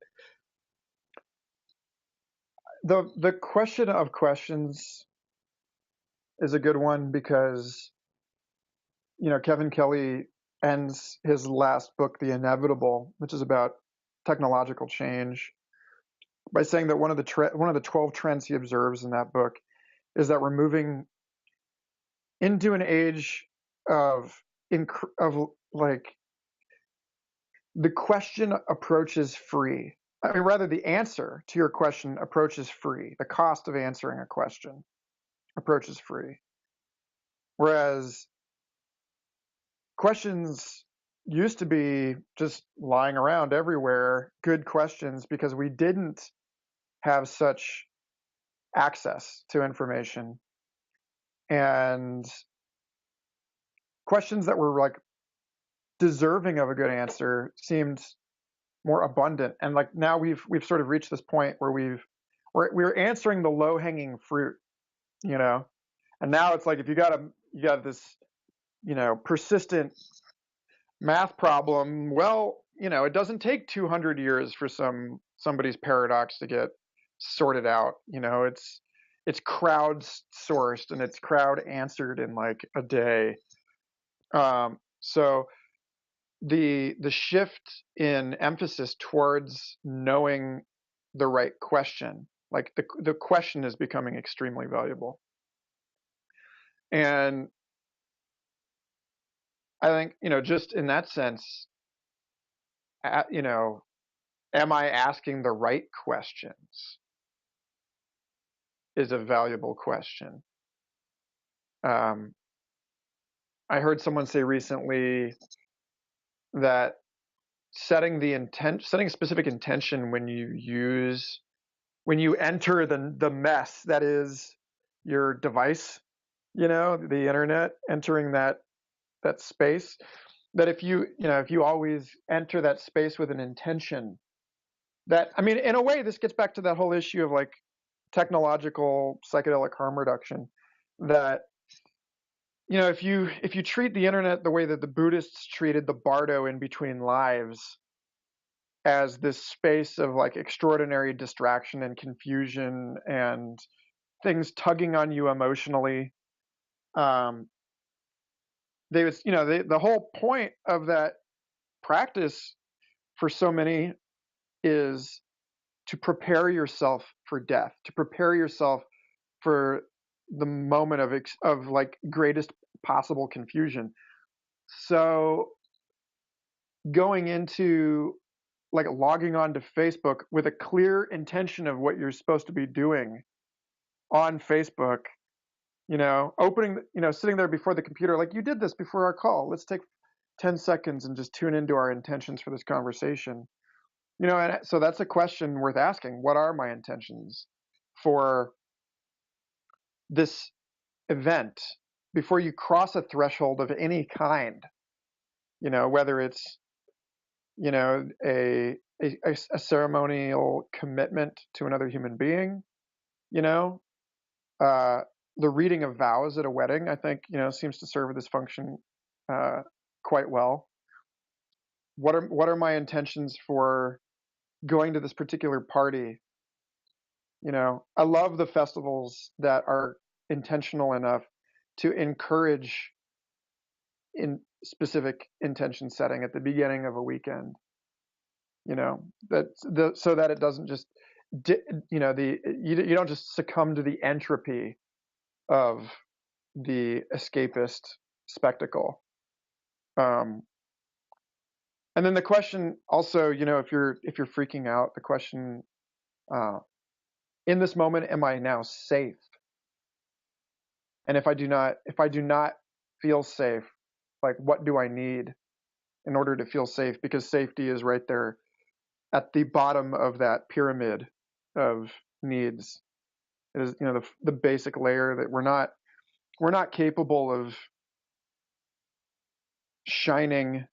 The question of questions is a good one because, Kevin Kelly ends his last book, The Inevitable, which is about technological change, by saying that one of the 12 trends he observes in that book is that we're moving into an age of like the question approaches free. I mean, rather, the answer to your question approaches free. The cost of answering a question approaches free. Whereas questions used to be just lying around everywhere, good questions, because we didn't have such access to information. And questions that were like deserving of a good answer seemed more abundant. And like now we've sort of reached this point where we're answering the low hanging fruit, and now it's like if you got this, persistent math problem, well, it doesn't take 200 years for somebody's paradox to get sorted out. It's crowdsourced and it's crowd answered in like a day. So the shift in emphasis towards knowing the right question, like the question is becoming extremely valuable. And I think, just in that sense, am I asking the right questions is a valuable question. I heard someone say recently that setting a specific intention when you enter the mess that is your device, the internet, entering that space, that if you always enter that space with an intention, that, I mean, in a way, this gets back to that whole issue of like technological psychedelic harm reduction, that if you treat the internet the way that the Buddhists treated the bardo in between lives, as this space of like extraordinary distraction and confusion and things tugging on you emotionally, they was the whole point of that practice for so many is to prepare yourself for death, to prepare yourself for the moment of like greatest possible confusion. So going into like logging on to Facebook with a clear intention of what you're supposed to be doing on Facebook, opening, sitting there before the computer, like you did this before our call. Let's take 10 seconds and just tune into our intentions for this conversation. And so that's a question worth asking. What are my intentions for this event before you cross a threshold of any kind? Whether it's, a ceremonial commitment to another human being, the reading of vows at a wedding, I think, seems to serve this function quite well. What are my intentions for going to this particular party? I love the festivals that are intentional enough to encourage in specific intention setting at the beginning of a weekend. So that it doesn't just, you don't just succumb to the entropy of the escapist spectacle. And then the question also, if you're freaking out, the question, in this moment, am I now safe? And if I do not feel safe, like what do I need in order to feel safe? Because safety is right there at the bottom of that pyramid of needs. It is, the basic layer that we're not capable of shining.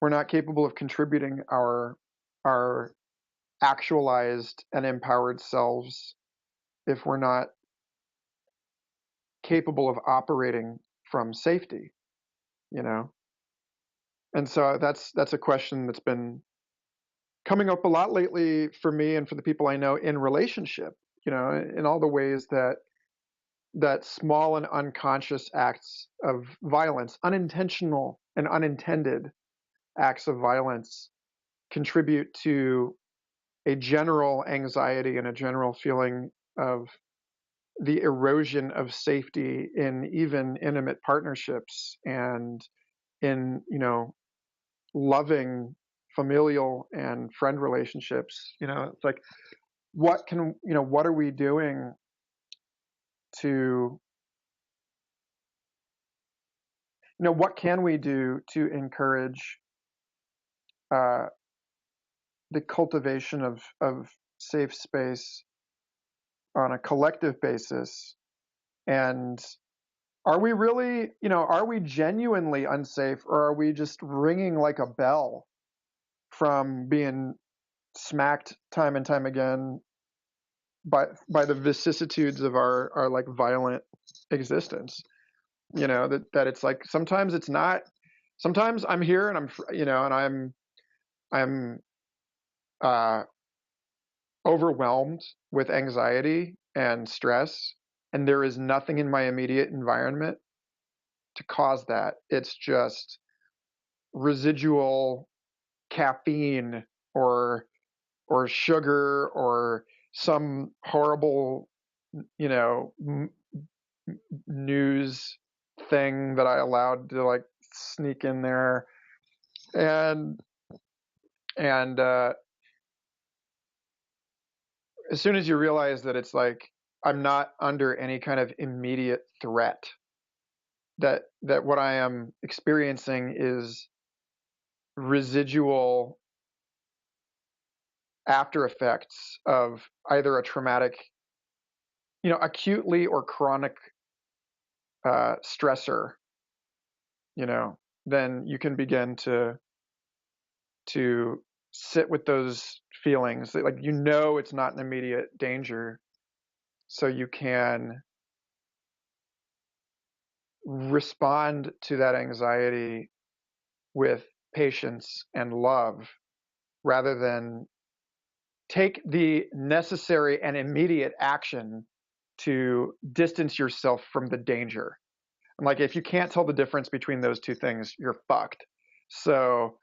We're not capable of contributing our actualized and empowered selves if we're not capable of operating from safety, And so that's a question that's been coming up a lot lately for me and for the people I know in relationship, in all the ways that small and unconscious acts of violence, unintentional and unintended acts of violence, contribute to a general anxiety and a general feeling of the erosion of safety in even intimate partnerships and in, loving familial and friend relationships. It's like, what are we doing to, what can we do to encourage the cultivation of safe space on a collective basis? And are we really, are we genuinely unsafe, or are we just ringing like a bell from being smacked time and time again by the vicissitudes of our like violent existence? That it's like, sometimes it's not. Sometimes I'm here and and I'm uh, overwhelmed with anxiety and stress, and there is nothing in my immediate environment to cause that. It's just residual caffeine or sugar or some horrible, news thing that I allowed to like sneak in there, and as soon as you realize that it's like, I'm not under any kind of immediate threat, that what I am experiencing is residual after effects of either a traumatic, acutely or chronic stressor, then you can begin to sit with those feelings. Like, it's not an immediate danger, so you can respond to that anxiety with patience and love, rather than take the necessary and immediate action to distance yourself from the danger. And like, if you can't tell the difference between those two things, you're fucked. So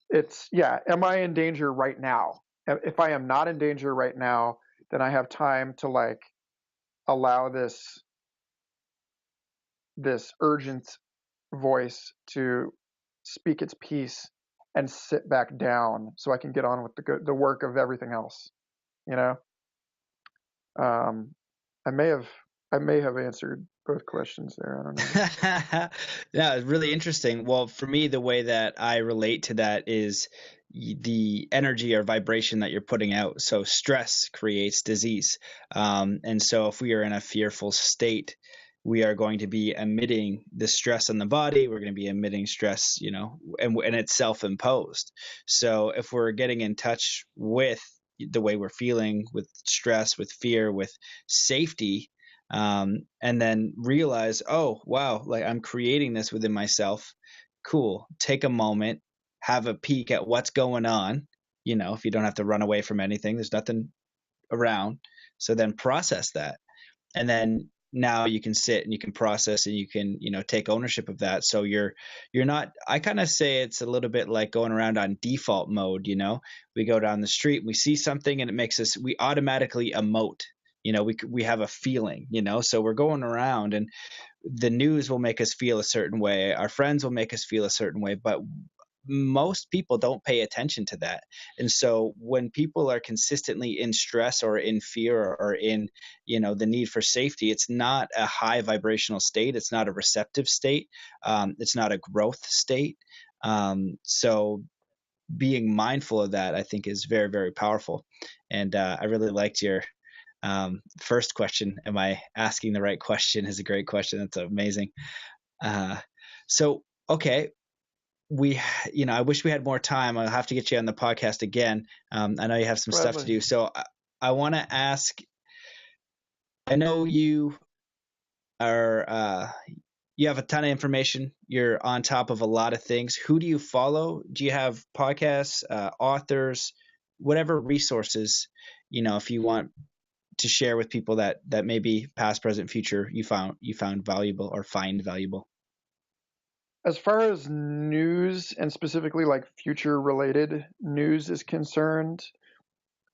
it's, am I in danger right now? If I am not in danger right now, then I have time to like allow this urgent voice to speak its piece and sit back down, so I can get on with the work of everything else. Um, I may have answered both questions there. I don't know. Yeah, it's really interesting. Well, for me, the way that I relate to that is the energy or vibration that you're putting out. So stress creates disease. And so if we are in a fearful state, we are going to be emitting the stress on the body. We're going to be emitting stress, and it's self-imposed. So if we're getting in touch with the way we're feeling, with stress, with fear, with safety, and then realize, oh wow, like I'm creating this within myself. Cool. Take a moment, have a peek at what's going on. If you don't have to run away from anything, there's nothing around. So then process that, and then now you can sit and you can process and you can take ownership of that. So you're not, I kind of say it's a little bit like going around on default mode. We go down the street, we see something, and it makes us, we automatically emote. We have a feeling, so we're going around, and the news will make us feel a certain way, our friends will make us feel a certain way, but most people don't pay attention to that. And so when people are consistently in stress or in fear, or in the need for safety, it's not a high vibrational state, it's not a receptive state, it's not a growth state. So being mindful of that, I think, is very, very powerful. And I really liked your first question. Am I asking the right question? Is a great question. That's amazing. So, okay, I wish we had more time. I'll have to get you on the podcast again. I know you have some stuff to do. So I want to ask, I know you are, you have a ton of information. You're on top of a lot of things. Who do you follow? Do you have podcasts, authors, whatever resources, if you want to share with people that maybe past, present, future, you found valuable or find valuable? As far as news, and specifically like future related news is concerned,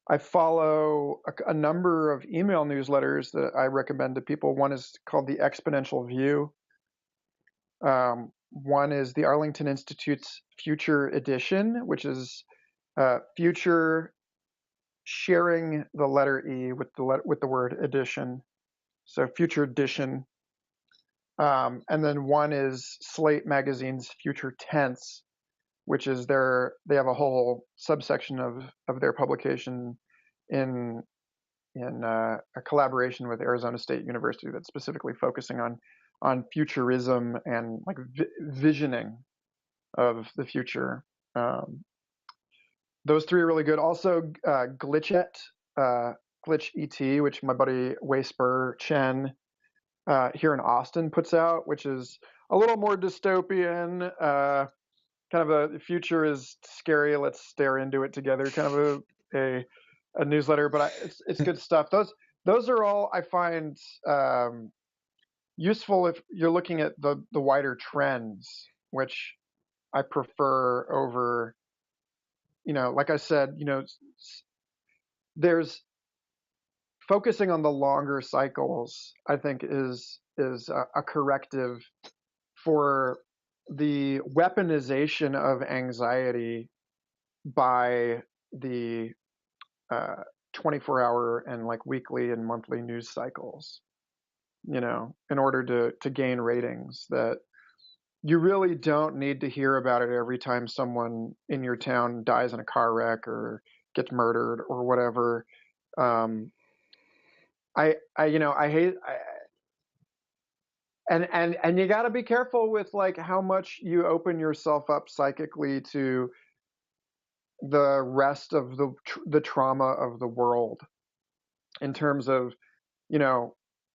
I follow a number of email newsletters that I recommend to people. One is called the Exponential View. One is the Arlington Institute's Future Edition, which is future sharing the letter E with the word edition. So Future Edition. And then one is Slate Magazine's Future Tense, which is they have a whole subsection of their publication in a collaboration with Arizona State University that's specifically focusing on futurism and like visioning of the future. Those three are really good. Also, Glitch ET, which my buddy Wei Spur Chen here in Austin puts out, which is a little more dystopian. Kind of the future is scary. Let's stare into it together. Kind of a newsletter, but it's good stuff. Those are all I find useful if you're looking at the wider trends, which I prefer over, like I said, there's focusing on the longer cycles, I think is a corrective for the weaponization of anxiety by the 24-hour and like weekly and monthly news cycles, in order to gain ratings. That you really don't need to hear about it every time someone in your town dies in a car wreck or gets murdered or whatever. I hate, and you got to be careful with like how much you open yourself up psychically to the rest of the trauma of the world, in terms of,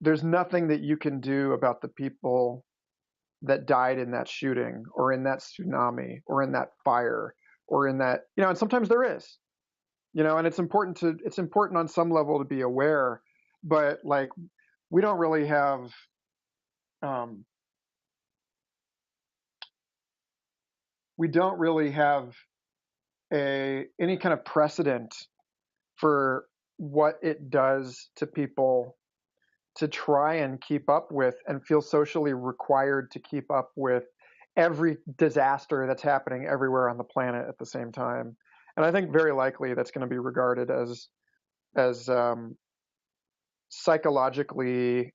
there's nothing that you can do about the people that died in that shooting or in that tsunami or in that fire or in that, and sometimes there is, and it's important on some level to be aware, but like we don't really have any kind of precedent for what it does to people to try and keep up with and feel socially required to keep up with every disaster that's happening everywhere on the planet at the same time. And I think very likely that's going to be regarded as psychologically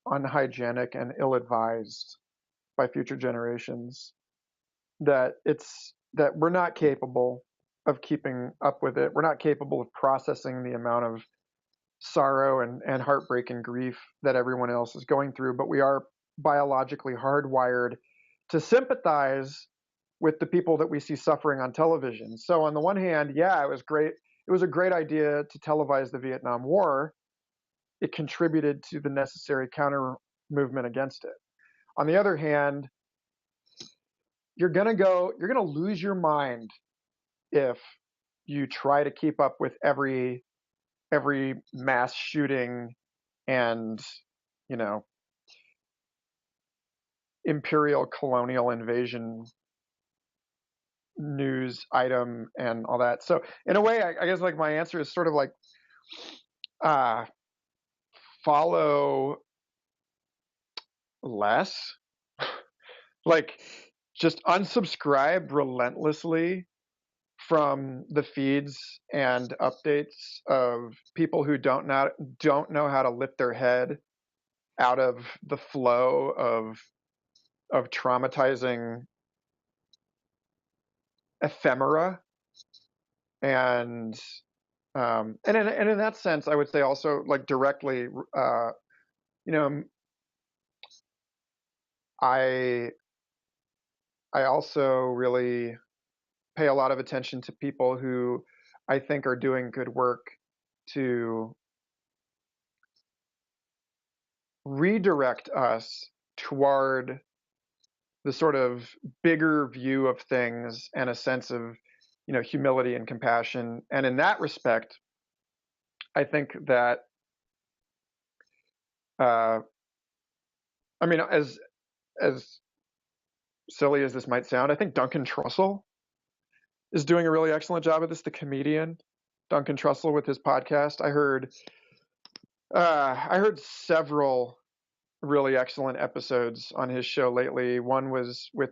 unhygienic and ill-advised by future generations. That we're not capable of keeping up with it. We're not capable of processing the amount of sorrow and heartbreak and grief that everyone else is going through, but we are biologically hardwired to sympathize with the people that we see suffering on television. So on the one hand, yeah, it was great. It was a great idea to televise the Vietnam War. It contributed to the necessary counter movement against it. On the other hand, you're going to lose your mind if you try to keep up with every mass shooting and, imperial colonial invasion news item and all that. So in a way, I guess like my answer is sort of like follow less, like just unsubscribe relentlessly from the feeds and updates of people who don't know how to lift their head out of the flow of traumatizing ephemera, and in that sense, I would say also like directly, you know, I also really pay a lot of attention to people who I think are doing good work to redirect us toward the sort of bigger view of things and a sense of, humility and compassion. And in that respect, I think that, uh, I mean, as silly as this might sound, I think Duncan Trussell is doing a really excellent job of this. The comedian Duncan Trussell with his podcast. I heard several really excellent episodes on his show lately. One was with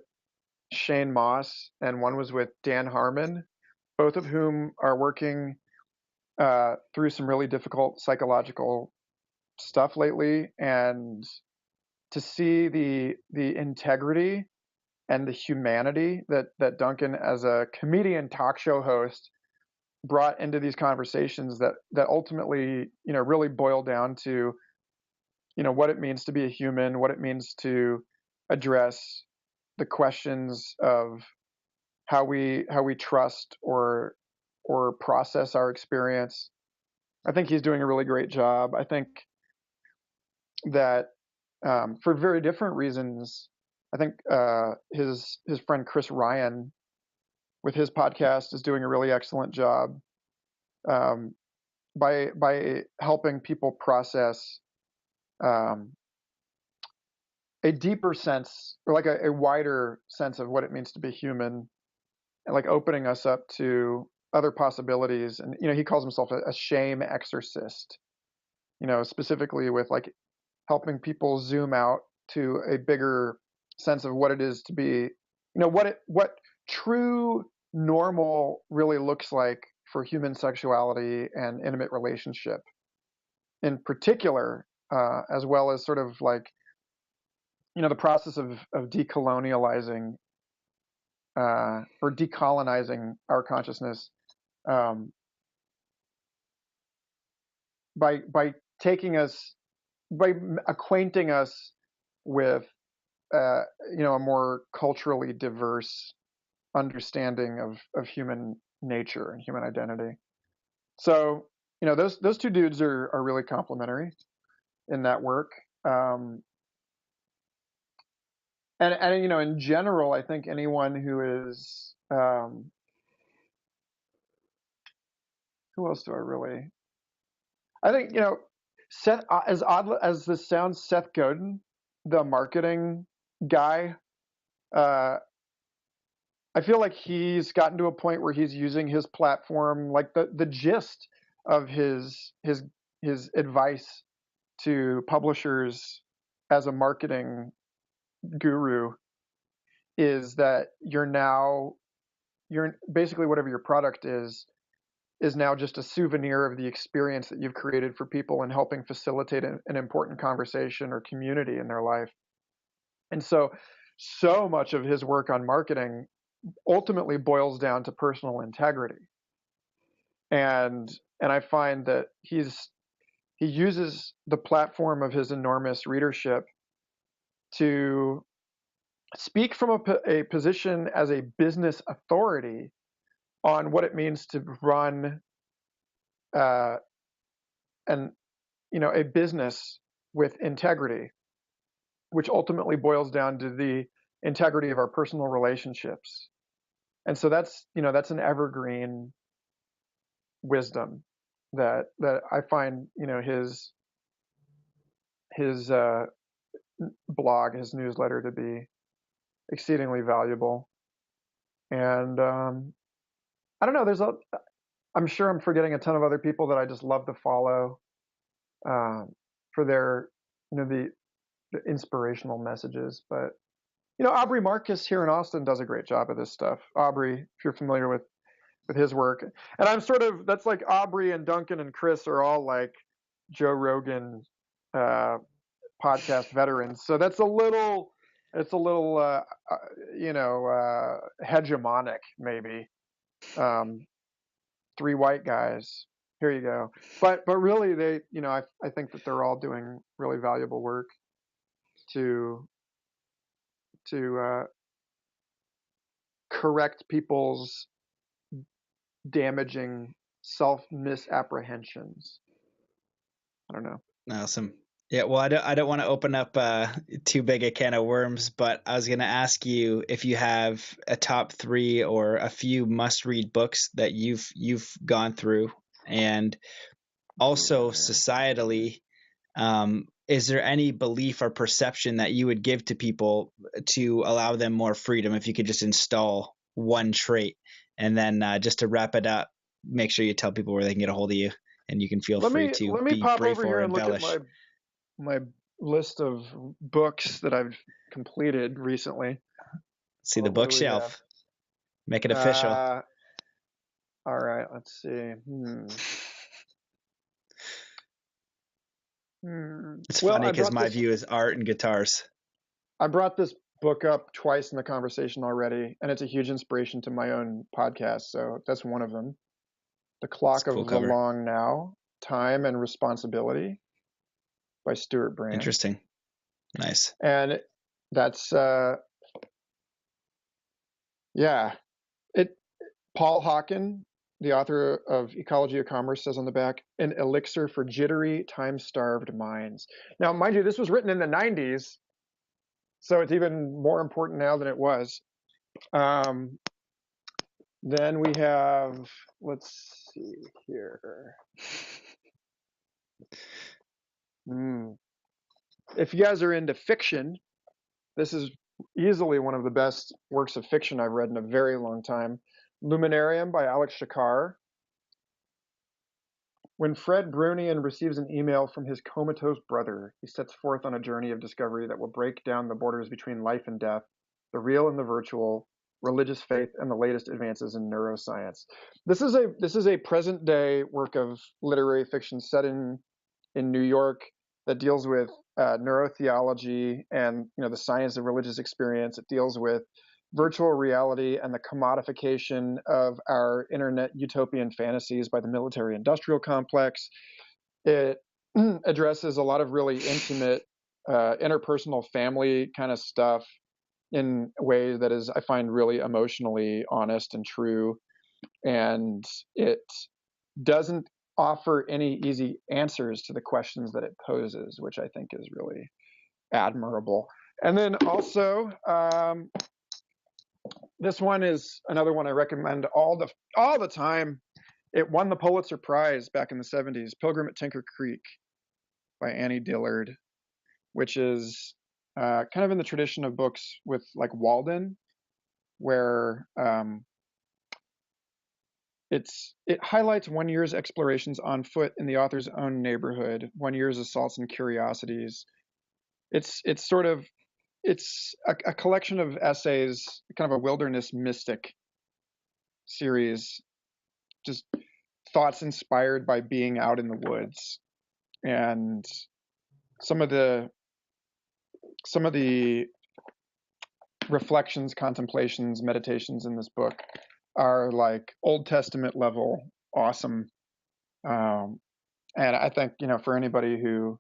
Shane Moss, and one was with Dan Harmon, both of whom are working through some really difficult psychological stuff lately. And to see the integrity and the humanity that Duncan, as a comedian talk show host, brought into these conversations that ultimately, really boil down to, what it means to be a human, what it means to address the questions of how we trust or process our experience. I think he's doing a really great job. I think that for very different reasons, I think his friend Chris Ryan with his podcast is doing a really excellent job by helping people process a deeper sense, or like a wider sense of what it means to be human, and like opening us up to other possibilities. And he calls himself a shame exorcist, specifically with like helping people zoom out to a bigger sense of what it is to be, what true normal really looks like for human sexuality and intimate relationship in particular, as well as sort of like, the process of decolonializing or decolonizing our consciousness, by taking us, by acquainting us with a more culturally diverse understanding of human nature and human identity. So those two dudes are really complementary in that work. And in general, I think anyone who is who else do I really? I think Seth, as odd as this sounds, Seth Godin, the marketing guy, I feel like he's gotten to a point where he's using his platform, like the gist of his advice to publishers as a marketing guru is that you're basically, whatever your product is now just a souvenir of the experience that you've created for people and helping facilitate an important conversation or community in their life. And so much of his work on marketing ultimately boils down to personal integrity. And I find that he uses the platform of his enormous readership to speak from a position as a business authority on what it means to run a business with integrity, which ultimately boils down to the integrity of our personal relationships. And so that's an evergreen wisdom that I find his blog, his newsletter, to be exceedingly valuable. And I don't know, I'm sure I'm forgetting a ton of other people that I just love to follow for their the inspirational messages. But Aubrey Marcus here in Austin does a great job of this stuff. Aubrey, if you're familiar with his work. And I'm that's like Aubrey and Duncan and Chris are all like Joe Rogan podcast veterans. So that's a little It's a little, hegemonic, maybe. Um, three white guys. Here you go. But really, I think that they're all doing really valuable work to to correct people's damaging self misapprehensions. I don't know. Awesome. Yeah, well, I don't want to open up too big a can of worms, but I was going to ask you if you have a top three or a few must-read books that you've gone through, and also societally, is there any belief or perception that you would give to people to allow them more freedom if you could just install one trait? And then just to wrap it up, make sure you tell people where they can get a hold of you, and you can feel free to Let me be pop brief over or here and look at embellish. my list of books that I've completed recently. See the What do we have? bookshelf. Make it official. All right, let's see. It's Well, funny because my view is art and guitars. I brought this book up twice in the conversation already, and it's a huge inspiration to my own podcast. So that's one of them. The It's Clock a cool of the cover. Long Now, Time and Responsibility by Stuart Brand. Interesting. Nice. And that's Paul Hawken, the author of Ecology of Commerce, says on the back, an elixir for jittery, time-starved minds. Now, mind you, this was written in the 90s, so it's even more important now than it was. Then we have, let's see here. If you guys are into fiction, this is easily one of the best works of fiction I've read in a very long time. Luminarium by Alex Shakar. When Fred Brunian receives an email from his comatose brother, he sets forth on a journey of discovery that will break down the borders between life and death, the real and the virtual, religious faith, and the latest advances in neuroscience. This is a present day work of literary fiction set in New York that deals with neurotheology and the science of religious experience. It deals with virtual reality and the commodification of our internet utopian fantasies by the military industrial complex. It addresses a lot of really intimate interpersonal family kind of stuff in a way that is, I find, really emotionally honest and true. And it doesn't offer any easy answers to the questions that it poses, which I think is really admirable. And then also, this one is another one I recommend all the time. It won the Pulitzer Prize back in the 70s, Pilgrim at Tinker Creek by Annie Dillard, which is kind of in the tradition of books with like Walden, where it highlights one year's explorations on foot in the author's own neighborhood, one year's assaults and curiosities. It's a collection of essays, kind of a wilderness mystic series, just thoughts inspired by being out in the woods. And some of the reflections, contemplations, meditations in this book are like Old Testament level awesome. And I think, for anybody who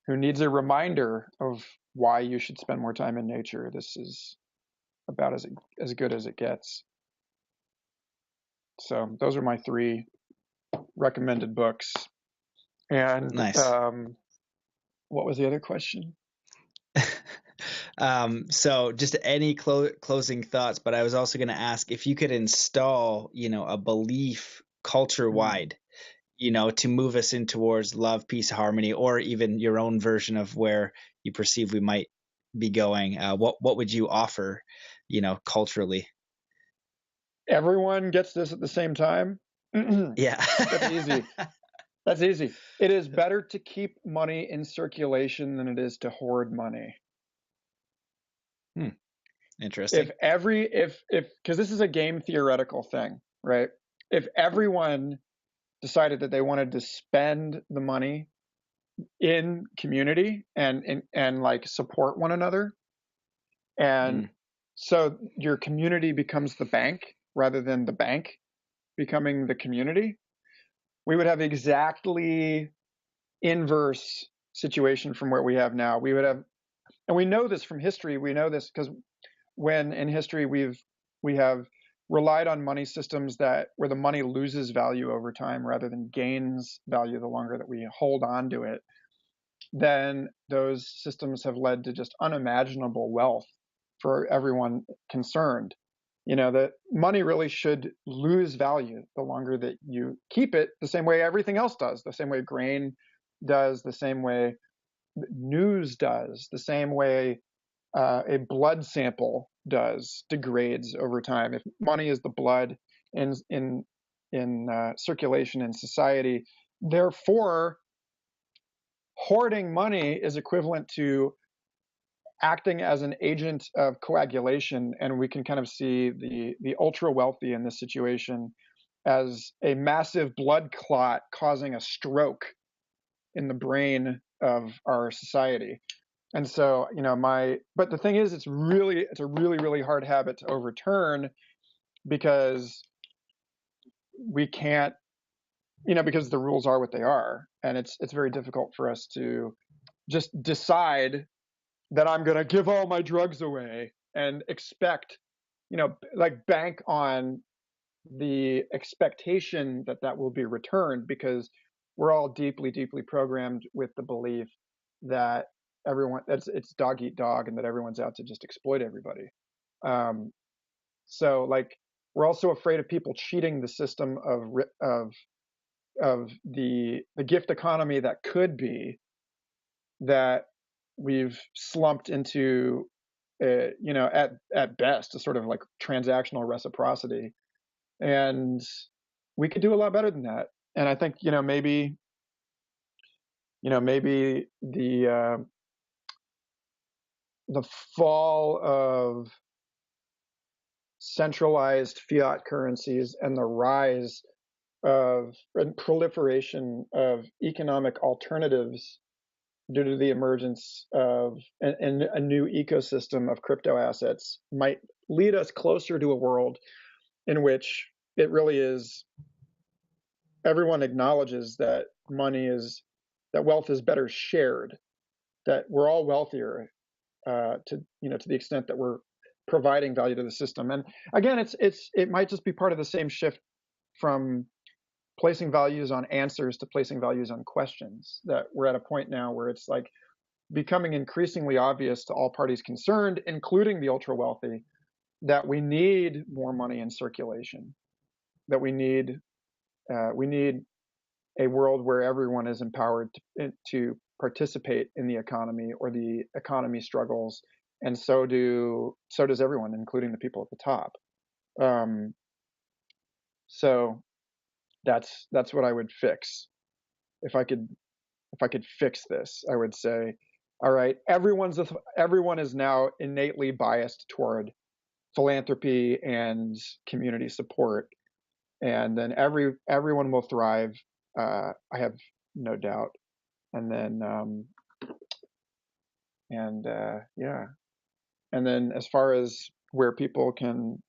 needs a reminder of why you should spend more time in nature, this is about as good as it gets. So those are my three recommended books. And nice. What was the other question? So just any closing thoughts, but I was also going to ask if you could install, a belief culture wide, to move us in towards love, peace, harmony, or even your own version of where you perceive we might be going. What would you offer, culturally? Everyone gets this at the same time. Yeah. That's easy. That's easy. It is better to keep money in circulation than it is to hoard money. Interesting. If because this is a game theoretical thing, right? If everyone decided that they wanted to spend the money in community and like support one another, And Mm. so your community becomes the bank rather than the bank becoming the community. We would have exactly inverse situation from what we have now. We would have, and we know this from history. We know this because when in history we have relied on money systems that where the money loses value over time rather than gains value the longer that we hold on to it, then those systems have led to just unimaginable wealth for everyone concerned. You know, that money really should lose value the longer that you keep it, the same way everything else does, the same way grain does, the same way news does, the same way a blood sample does, degrades over time. If money is the blood in circulation in society, therefore hoarding money is equivalent to acting as an agent of coagulation, and we can kind of see the ultra wealthy in this situation as a massive blood clot causing a stroke in the brain of our society. And so, you know, but the thing is, it's a really hard habit to overturn because we can't, you know, because the rules are what they are, and it's very difficult for us to just decide that I'm going to give all my drugs away and expect, you know, like bank on the expectation that that will be returned, because we're all deeply programmed with the belief that it's dog eat dog and that everyone's out to just exploit everybody. Um, so like we're also afraid of people cheating the system of the gift economy that could be, that we've slumped into, you know, at best, a sort of like transactional reciprocity, and we could do a lot better than that. And I think, maybe the fall of centralized fiat currencies and the rise of and proliferation of economic alternatives due to the emergence of a new ecosystem of crypto assets might lead us closer to a world in which it really is, everyone acknowledges that that wealth is better shared, that we're all wealthier, to the extent that we're providing value to the system. And again, it might just be part of the same shift from placing values on answers to placing values on questions, that we're at a point now where it's like becoming increasingly obvious to all parties concerned, including the ultra wealthy, that we need more money in circulation, that we need a world where everyone is empowered to participate in the economy, or the economy struggles, and so does everyone, including the people at the top. So that's what I would fix. If I could fix this, I would say, all right, everyone is now innately biased toward philanthropy and community support, and then everyone will thrive. I have no doubt. And then yeah, and then as far as where people can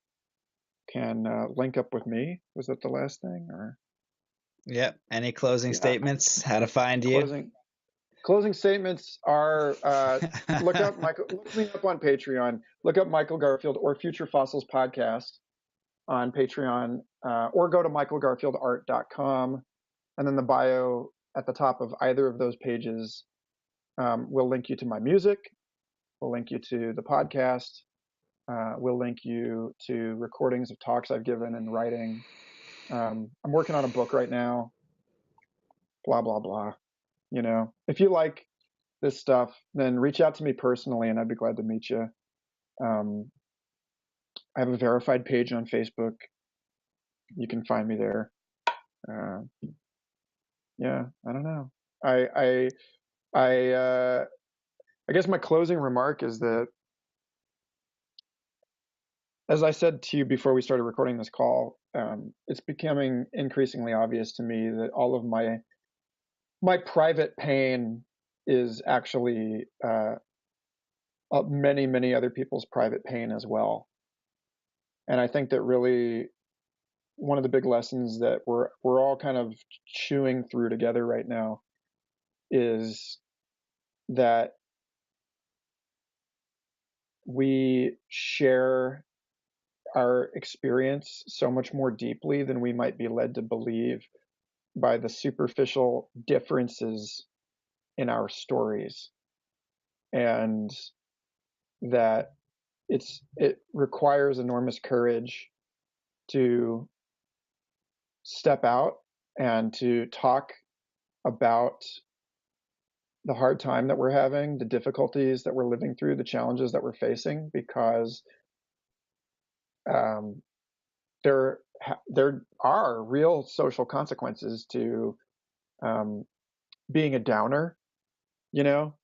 link up with me, was that the last thing? Or Yep. Any closing yeah, statements? How to find you? Closing statements are look me up on Patreon. Look up Michael Garfield or Future Fossils Podcast on Patreon, or go to michaelgarfieldart.com, and then the bio at the top of either of those pages will link you to my music, will link you to the podcast, will link you to recordings of talks I've given and writing. I'm working on a book right now, blah, blah, blah. You know, if you like this stuff, then reach out to me personally and I'd be glad to meet you. I have a verified page on Facebook. You can find me there. Yeah, I don't know. I guess my closing remark is that, as I said to you before we started recording this call, it's becoming increasingly obvious to me that all of my private pain is actually many, many other people's private pain as well. And I think that really one of the big lessons that we're all kind of chewing through together right now is that we share our experience so much more deeply than we might be led to believe by the superficial differences in our stories, and that it requires enormous courage to step out and to talk about the hard time that we're having, the difficulties that we're living through, the challenges that we're facing, because um, there are real social consequences to being a downer, you know,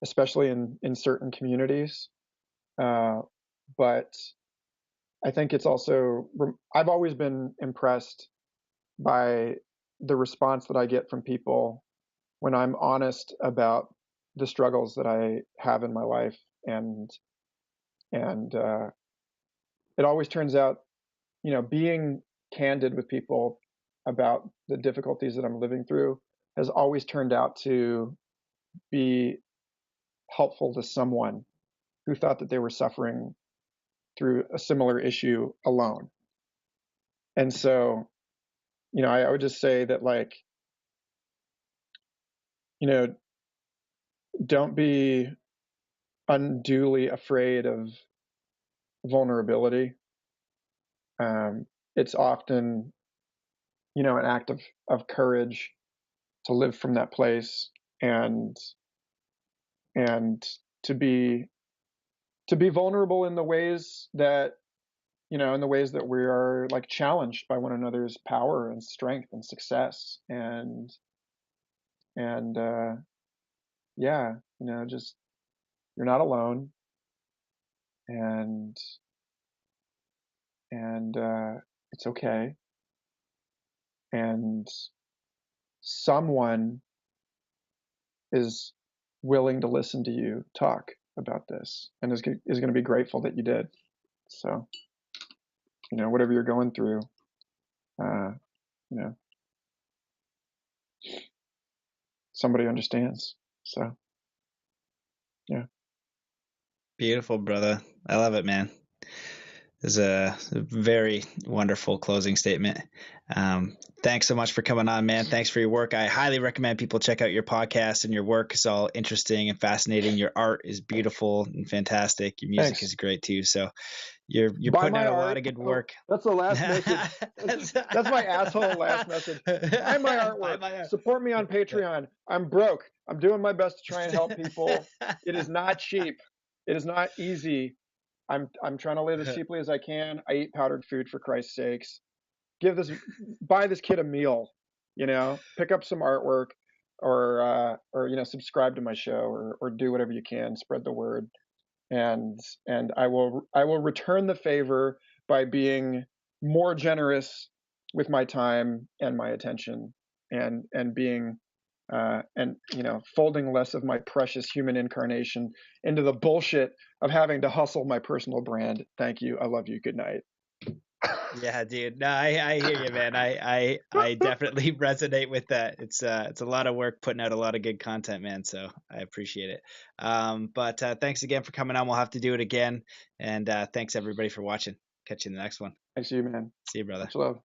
especially in certain communities. But I think it's also, I've always been impressed by the response that I get from people when I'm honest about the struggles that I have in my life, and it always turns out, you know, being candid with people about the difficulties that I'm living through has always turned out to be helpful to someone who thought that they were suffering through a similar issue alone. And so, you know, I would just say that, like, you know, don't be unduly afraid of vulnerability. It's often, you know, an act of courage to live from that place, and and to be vulnerable in the ways that, you know, in the ways that we are, like, challenged by one another's power and strength and success, and yeah, you know, just, you're not alone, and it's okay, and someone is willing to listen to you talk about this, and is going to be grateful that you did. So, you know, whatever you're going through, you know, somebody understands. So, yeah. Beautiful, brother. I love it, man. Is a very wonderful closing statement. Thanks so much for coming on, man. Thanks for your work. I highly recommend people check out your podcast, and your work is all interesting and fascinating. Your art is beautiful and fantastic. Your music is great too. So you're putting out a lot of good work. That's the last message. That's my asshole last message. Buy my artwork. Buy my art. Support me on Patreon. I'm broke. I'm doing my best to try and help people. It is not cheap. It is not easy. I'm trying to live as cheaply as I can. I eat powdered food, for Christ's sakes. Buy this kid a meal, you know, pick up some artwork, or you know, subscribe to my show, or do whatever you can, spread the word. And I will return the favor by being more generous with my time and my attention, and being and, you know, folding less of my precious human incarnation into the bullshit of having to hustle my personal brand. Thank you. I love you. Good night. Yeah, dude. No, I hear you, man. I definitely resonate with that. It's a lot of work putting out a lot of good content, man. So I appreciate it. But thanks again for coming on. We'll have to do it again. And thanks everybody for watching. Catch you in the next one. Thanks to you, man. See you, brother. Much love.